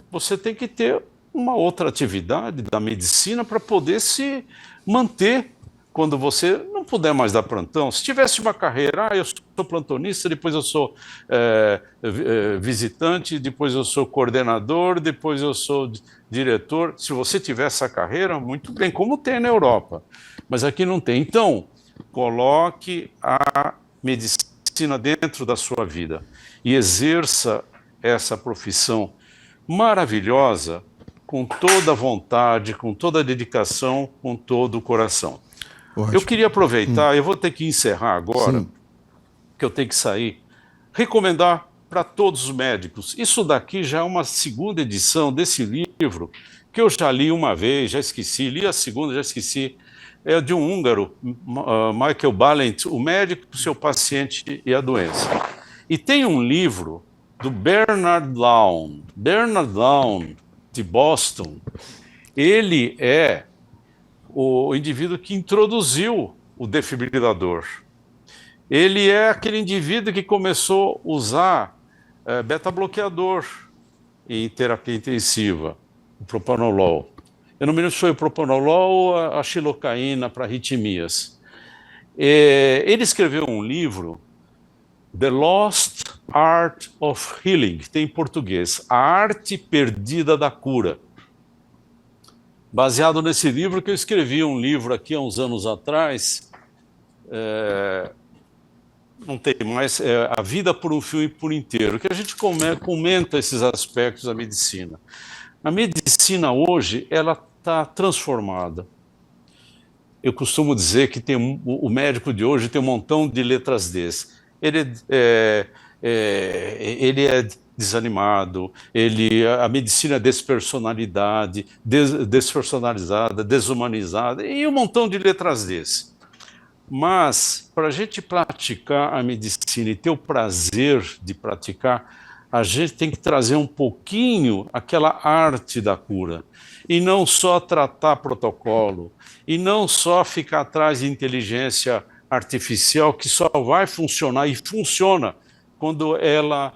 Speaker 2: você tem que ter uma outra atividade da medicina para poder se manter quando você não puder mais dar plantão. Se tivesse uma carreira, eu sou plantonista, depois eu sou visitante, depois eu sou coordenador, depois eu sou diretor. Se você tiver essa carreira, muito bem, como tem na Europa. Mas aqui não tem. Então, coloque a medicina dentro da sua vida e exerça essa profissão maravilhosa com toda a vontade, com toda a dedicação, com todo o coração. Ótimo. Eu queria aproveitar, eu vou ter que encerrar agora, sim, que eu tenho que sair, recomendar para todos os médicos. Isso daqui já é uma segunda edição desse livro, que eu já li uma vez, já esqueci, li a segunda, já esqueci. É de um húngaro, Michael Balint, O Médico, o Seu Paciente e a Doença. E tem um livro do Bernard Lown, de Boston. Ele é o indivíduo que introduziu o defibrilador. Ele é aquele indivíduo que começou a usar beta-bloqueador em terapia intensiva, o propanolol. Eu não me lembro se foi o propanolol ou a xilocaína para arritmias. Ele escreveu um livro, The Lost Art of Healing, que tem em português, A Arte Perdida da Cura. Baseado nesse livro, que eu escrevi um livro aqui há uns anos atrás, não tem mais, A Vida por um Fio por Inteiro, que a gente comenta esses aspectos da medicina. A medicina hoje, ela está transformada. Eu costumo dizer que o médico de hoje tem um montão de letras Ds. Ele é desanimado, a medicina é despersonalizada, desumanizada, e um montão de letras Ds. Mas, para a gente praticar a medicina e ter o prazer de praticar, a gente tem que trazer um pouquinho aquela arte da cura, e não só tratar protocolo, e não só ficar atrás de inteligência artificial, que só vai funcionar, e funciona, quando ela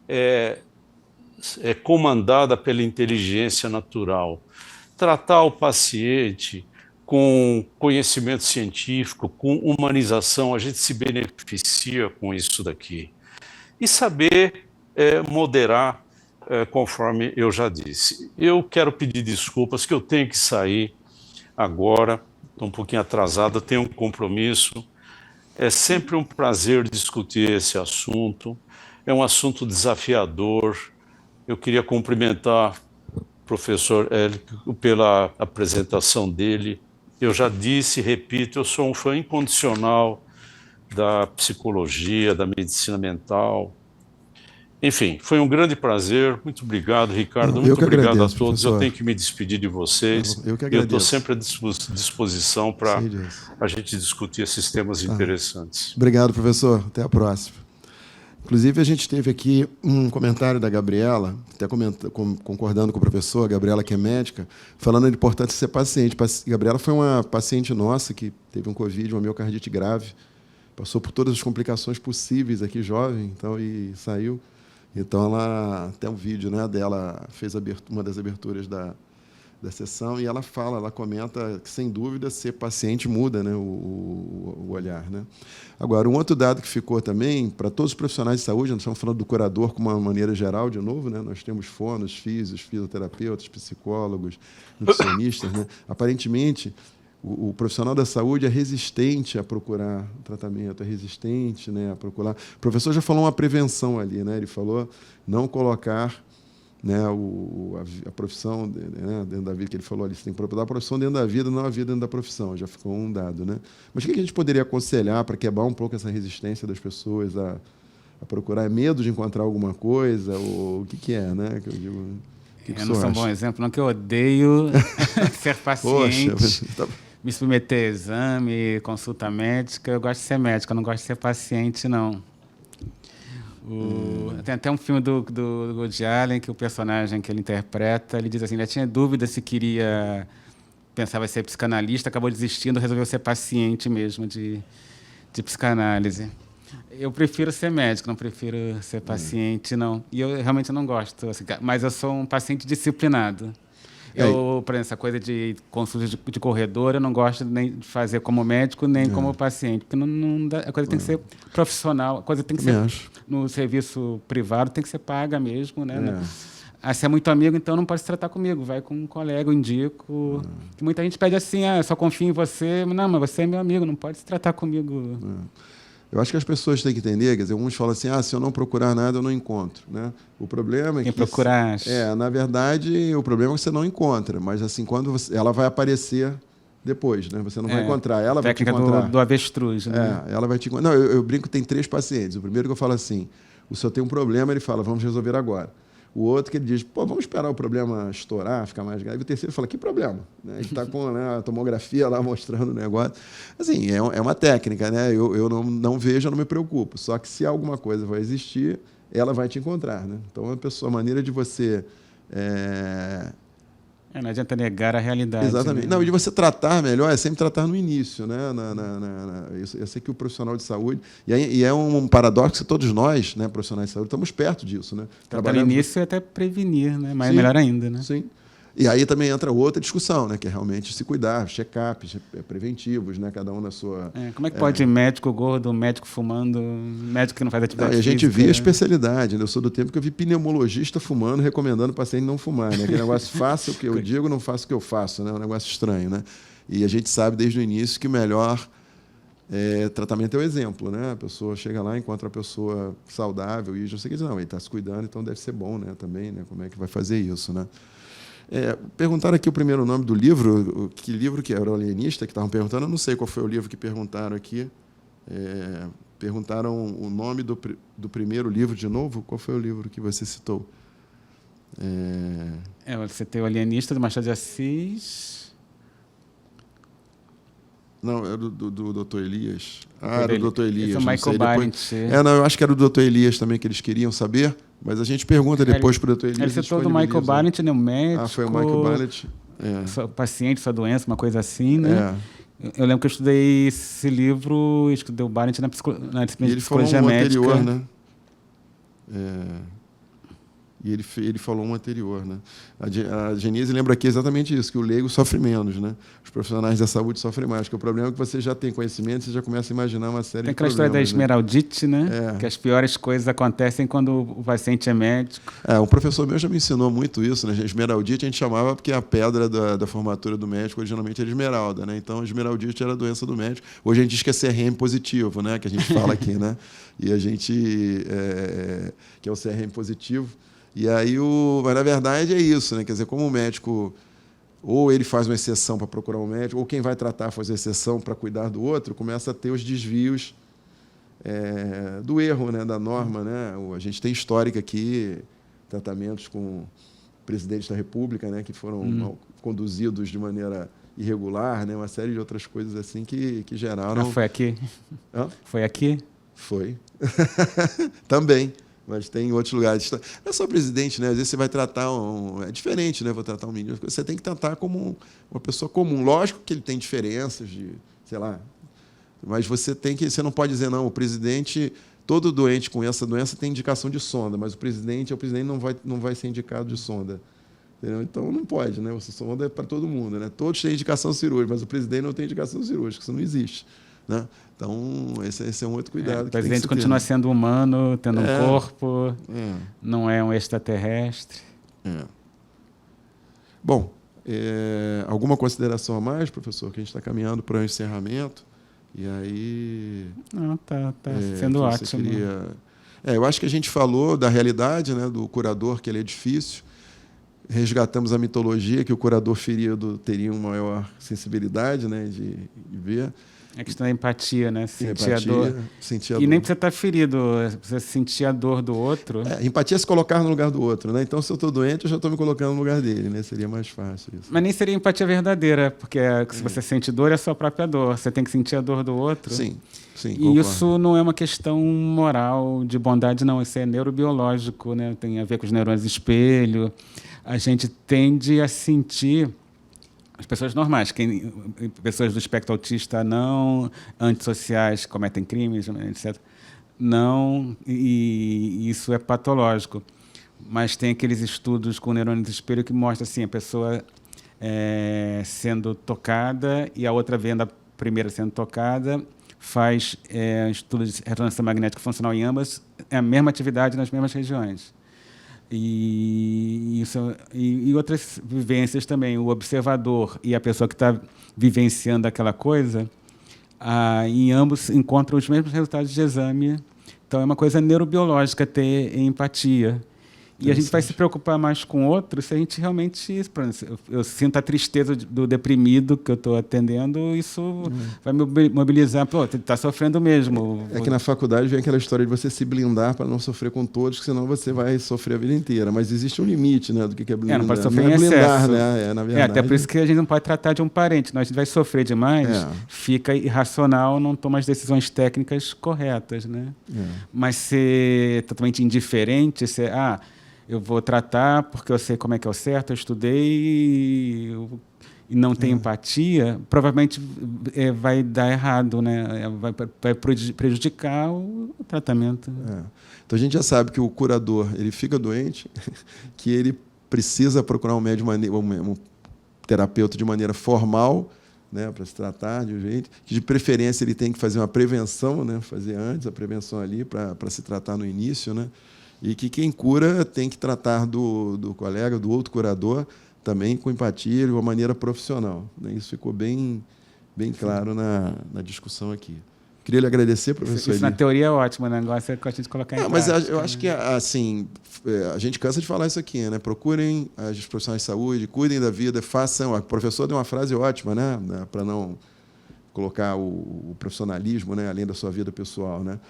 Speaker 2: é comandada pela inteligência natural. Tratar o paciente com conhecimento científico, com humanização, a gente se beneficia com isso daqui. E saber moderar, conforme eu já disse. Eu quero pedir desculpas, que eu tenho que sair agora, estou um pouquinho atrasado, tenho um compromisso. É sempre um prazer discutir esse assunto, é um assunto desafiador. Eu queria cumprimentar o professor Érico pela apresentação dele. Eu já disse e repito, eu sou um fã incondicional da psicologia, da medicina mental. Enfim, foi um grande prazer. Muito obrigado, Ricardo. Muito obrigado agradeço, a todos. Professor. Eu tenho que me despedir de vocês. Eu que agradeço. Eu estou sempre à disposição para a gente discutir esses temas interessantes.
Speaker 1: Obrigado, professor. Até a próxima. Inclusive, a gente teve aqui um comentário da Gabriela, até concordando com o professor, a Gabriela, que é médica, falando da importância de ser paciente. Gabriela foi uma paciente nossa que teve um Covid, uma miocardite grave, passou por todas as complicações possíveis aqui, jovem, então, e saiu. Então, ela, até um vídeo, né, dela, fez uma das aberturas da sessão, e ela comenta que, sem dúvida, ser paciente muda, né, o olhar. Né? Agora, um outro dado que ficou também, para todos os profissionais de saúde, nós estamos falando do curador com uma maneira geral, de novo, né? Nós temos fonos, físios, fisioterapeutas, psicólogos, nutricionistas. Né? Aparentemente, o profissional da saúde é resistente a procurar tratamento, é resistente, né, a procurar... O professor já falou uma prevenção ali, né? Ele falou não colocar, né, a profissão, né, dentro da vida, que ele falou ali, você tem que procurar a profissão dentro da vida, não a vida dentro da profissão, já ficou um dado. Né? Mas o que a gente poderia aconselhar para quebrar um pouco essa resistência das pessoas a procurar? É medo de encontrar alguma coisa? Ou o que é, né? Que eu digo,
Speaker 3: eu não sou um bom exemplo, não, que eu odeio ser paciente,
Speaker 1: Poxa,
Speaker 3: me submeter a exame, consulta médica. Eu gosto de ser médico, eu não gosto de ser paciente, não. Tem até um filme do Woody Allen, que o personagem que ele interpreta, ele diz assim, ele tinha dúvida se pensava em ser psicanalista, acabou desistindo, resolveu ser paciente mesmo de psicanálise. Eu prefiro ser médico, não prefiro ser paciente, não. E eu realmente não gosto, assim, mas eu sou um paciente disciplinado. Por exemplo, essa coisa de consulta de corredor, eu não gosto nem de fazer como médico, nem como paciente, porque não dá, a coisa tem que ser profissional, a coisa tem que ser no serviço privado, tem que ser paga mesmo, né? Se é muito amigo, então não pode se tratar comigo, vai com um colega, eu indico. Muita gente pede assim, só confio em você, não, mas você é meu amigo, não pode se tratar comigo.
Speaker 1: Eu acho que as pessoas têm que entender, quer dizer, uns falam assim, se eu não procurar nada, eu não encontro. Né? O problema é que...
Speaker 3: Quem procurar acha.
Speaker 1: Na verdade, o problema é que você não encontra, mas assim, ela vai aparecer depois, né? Você não vai encontrar, ela vai te encontrar.
Speaker 3: Do avestruz, né?
Speaker 1: Ela vai te encontrar. Não, eu brinco que tem 3 pacientes. O primeiro que eu falo assim, o senhor tem um problema, ele fala, vamos resolver agora. O outro que ele diz, vamos esperar o problema estourar, ficar mais grave. E o terceiro fala, que problema? Né? Ele está com, né, a tomografia lá mostrando o negócio. Assim, é uma técnica, né? Eu não vejo, eu não me preocupo. Só que se alguma coisa vai existir, ela vai te encontrar. Né? Então, a maneira de você...
Speaker 3: não adianta negar a realidade.
Speaker 1: Exatamente.
Speaker 3: Né?
Speaker 1: Não, e de você tratar melhor é sempre tratar no início, né? Eu sei que o profissional de saúde... E é um paradoxo que todos nós, né, profissionais de saúde, estamos perto disso. Né?
Speaker 3: Tratar no início é até prevenir, né? Mas melhor ainda. Né?
Speaker 1: Sim. E aí também entra outra discussão, né? Que é realmente se cuidar, check-ups preventivos, né? Cada um na sua...
Speaker 3: como é que pode médico gordo, médico fumando, médico que não faz atividade
Speaker 1: física? A gente vê a
Speaker 3: né?
Speaker 1: especialidade. Né? Eu sou do tempo que eu vi pneumologista fumando, recomendando o paciente não fumar. Né? Aquele negócio, faça o que eu digo, não faça o que eu faço. Né? É um negócio estranho. Né? E a gente sabe desde o início que o melhor tratamento é o exemplo. Né? A pessoa chega lá, encontra a pessoa saudável e já sei que diz, não, ele está se cuidando, então deve ser bom, né? Também, né? Como é que vai fazer isso, né? Perguntaram aqui o primeiro nome do livro, que livro que era o Alienista, que estavam perguntando, eu não sei qual foi o livro que perguntaram aqui. Perguntaram o nome do primeiro livro de novo, qual foi o livro que você citou?
Speaker 3: Você tem o Alienista, do Machado de Assis...
Speaker 1: Não, era do Dr. Elias. Era do Dr. Elias.
Speaker 3: Esse é o Michael Barnett.
Speaker 1: Não, eu acho que era do Dr. Elias também que eles queriam saber, mas a gente pergunta depois para o Dr. Elias.
Speaker 3: Ele citou do Michael Barnett, né, o médico.
Speaker 1: Foi o Michael Barnett.
Speaker 3: Paciente, sua doença, uma coisa assim, né? Eu lembro que eu estudei esse livro, estudei o Barnett na disciplina de psicologia médica.
Speaker 1: Anterior, né? E ele falou um anterior. Né? A Genise lembra aqui exatamente isso, que o leigo sofre menos. Né? Os profissionais da saúde sofrem mais, porque o problema é que você já tem conhecimento, você já começa a imaginar uma série de problemas. Tem
Speaker 3: aquela história da esmeraldite, né? Que as piores coisas acontecem quando o paciente é médico.
Speaker 1: Um professor meu já me ensinou muito isso. Né? Esmeraldite a gente chamava porque a pedra da formatura do médico originalmente era esmeralda. Né? Então, a esmeraldite era a doença do médico. Hoje a gente diz que é CRM positivo, né? Que a gente fala aqui. Né? E a gente... que é o CRM positivo. E aí, mas na verdade é isso, né? Quer dizer, como o médico, ou ele faz uma exceção para procurar um médico, ou quem vai tratar faz uma exceção para cuidar do outro, começa a ter os desvios do erro, né? Da norma. Né? A gente tem histórica aqui, tratamentos com o presidente da República, né? Que foram conduzidos de maneira irregular, né? Uma série de outras coisas assim que geraram...
Speaker 3: Foi aqui?
Speaker 1: Hã?
Speaker 3: Foi aqui?
Speaker 1: Foi. Também. Mas tem em outros lugares. Não é só presidente, né? Às vezes você vai tratar é diferente, né? Vou tratar um ministro. Você tem que tratar como uma pessoa comum. Lógico que ele tem diferenças de, sei lá. Mas você não pode dizer, não, o presidente, todo doente com essa doença tem indicação de sonda, mas o presidente não vai ser indicado de sonda. Entendeu? Então não pode, né? O sonda é para todo mundo, né? Todos têm indicação cirúrgica, mas o presidente não tem indicação cirúrgica, isso não existe. Né? Então, esse é um outro cuidado.
Speaker 3: O presidente continua sendo humano, tendo um corpo, não é um extraterrestre.
Speaker 1: Bom, alguma consideração a mais, professor? Que a gente está caminhando para o encerramento. E aí...
Speaker 3: Não, tá sendo ótimo.
Speaker 1: Eu acho que a gente falou da realidade, né, do curador, que ele é difícil. Resgatamos a mitologia, que o curador ferido teria uma maior sensibilidade, né, de ver.
Speaker 3: É questão da empatia, né? Sentir a dor.
Speaker 1: E
Speaker 3: nem precisa estar ferido, precisa sentir a dor do outro.
Speaker 1: Empatia é se colocar no lugar do outro, né? Então, se eu estou doente, eu já estou me colocando no lugar dele, né? Seria mais fácil isso.
Speaker 3: Mas nem seria empatia verdadeira, porque se você sente dor, é a sua própria dor. Você tem que sentir a dor do outro.
Speaker 1: Sim,
Speaker 3: e
Speaker 1: concordo.
Speaker 3: isso não é uma questão moral, de bondade, não. Isso é neurobiológico, né? Tem a ver com os neurônios espelho. A gente tende a sentir... As pessoas normais, pessoas do espectro autista não, antissociais que cometem crimes, etc. Não, e isso é patológico. Mas tem aqueles estudos com neurônios de espelho que mostram assim, a pessoa sendo tocada e a outra vendo a primeira sendo tocada, faz estudos de ressonância magnética funcional em ambas, é a mesma atividade nas mesmas regiões. E outras vivências também, o observador e a pessoa que está vivenciando aquela coisa, em ambos encontram os mesmos resultados de exame. Então, é uma coisa neurobiológica ter empatia. E a gente vai se preocupar mais com o outro se a gente realmente... Eu sinto a tristeza do deprimido que eu estou atendendo, isso vai me mobilizar. Pô, está sofrendo mesmo.
Speaker 1: É que na faculdade vem aquela história de você se blindar para não sofrer com todos, senão você vai sofrer a vida inteira. Mas existe um limite, né, do que é blindar.
Speaker 3: Não pode sofrer em
Speaker 1: blindar,
Speaker 3: excesso.
Speaker 1: Né? Na verdade.
Speaker 3: Até por isso que a gente não pode tratar de um parente. A gente vai sofrer demais, fica irracional, não toma as decisões técnicas corretas. Né? Mas ser totalmente indiferente, eu vou tratar porque eu sei como é que é o certo, eu estudei e não tenho empatia, provavelmente vai dar errado, né? Vai prejudicar o tratamento.
Speaker 1: Então, a gente já sabe que o curador ele fica doente, que ele precisa procurar um terapeuta de maneira formal, né, para se tratar de um jeito, que de preferência ele tem que fazer uma prevenção, né, fazer antes a prevenção ali para se tratar no início, né? E que quem cura tem que tratar do colega, do outro curador, também com empatia e de uma maneira profissional. Isso ficou bem claro na discussão aqui. Queria lhe agradecer, professor.
Speaker 3: Isso na teoria é ótimo, né? Negócio é que a gente colocar em prática.
Speaker 1: Mas eu acho que assim, a gente cansa de falar isso aqui, né? Procurem as profissionais de saúde, cuidem da vida, façam... O professor deu uma frase ótima, né? Para não colocar o profissionalismo, né? Além da sua vida pessoal, né?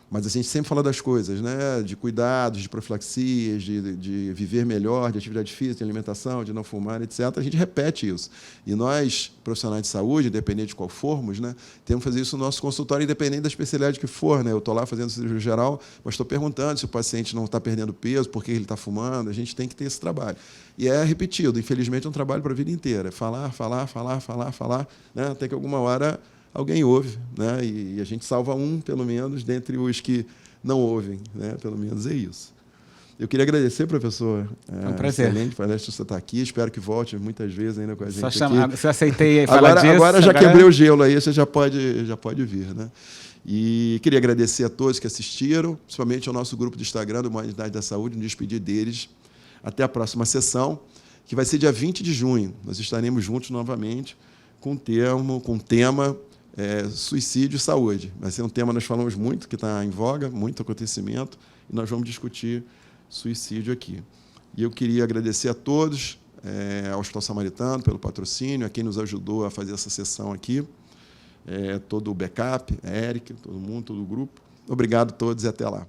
Speaker 1: Mas a gente sempre fala das coisas, né? De cuidados, de profilaxias, de viver melhor, de atividade física, de alimentação, de não fumar, etc. A gente repete isso. E nós, profissionais de saúde, independente de qual formos, né, temos que fazer isso no nosso consultório, independente da especialidade que for. Né? Eu estou lá fazendo cirurgia geral, mas estou perguntando se o paciente não está perdendo peso, por que ele está fumando. A gente tem que ter esse trabalho. E é repetido. Infelizmente, é um trabalho para a vida inteira. Falar, né? Até que alguma hora... alguém ouve, né? E a gente salva pelo menos, dentre os que não ouvem, né? Pelo menos é isso. Eu queria agradecer, professor.
Speaker 3: É um prazer.
Speaker 1: Excelente palestra você estar aqui. Espero que volte muitas vezes ainda com a gente.
Speaker 3: Só
Speaker 1: aqui.
Speaker 3: chamar. Se eu aceitei falar disso.
Speaker 1: Agora já quebrei o gelo aí, você já pode vir, né? E queria agradecer a todos que assistiram, principalmente ao nosso grupo do Instagram do Humanidade da Saúde, me despedir deles. Até a próxima sessão, que vai ser dia 20 de junho. Nós estaremos juntos novamente com o tema suicídio e saúde. Vai ser um tema que nós falamos muito, que está em voga, muito acontecimento, e nós vamos discutir suicídio aqui. E eu queria agradecer a todos, ao Hospital Samaritano pelo patrocínio, a quem nos ajudou a fazer essa sessão aqui, todo o backup, a Eric, todo mundo, todo o grupo. Obrigado a todos e até lá.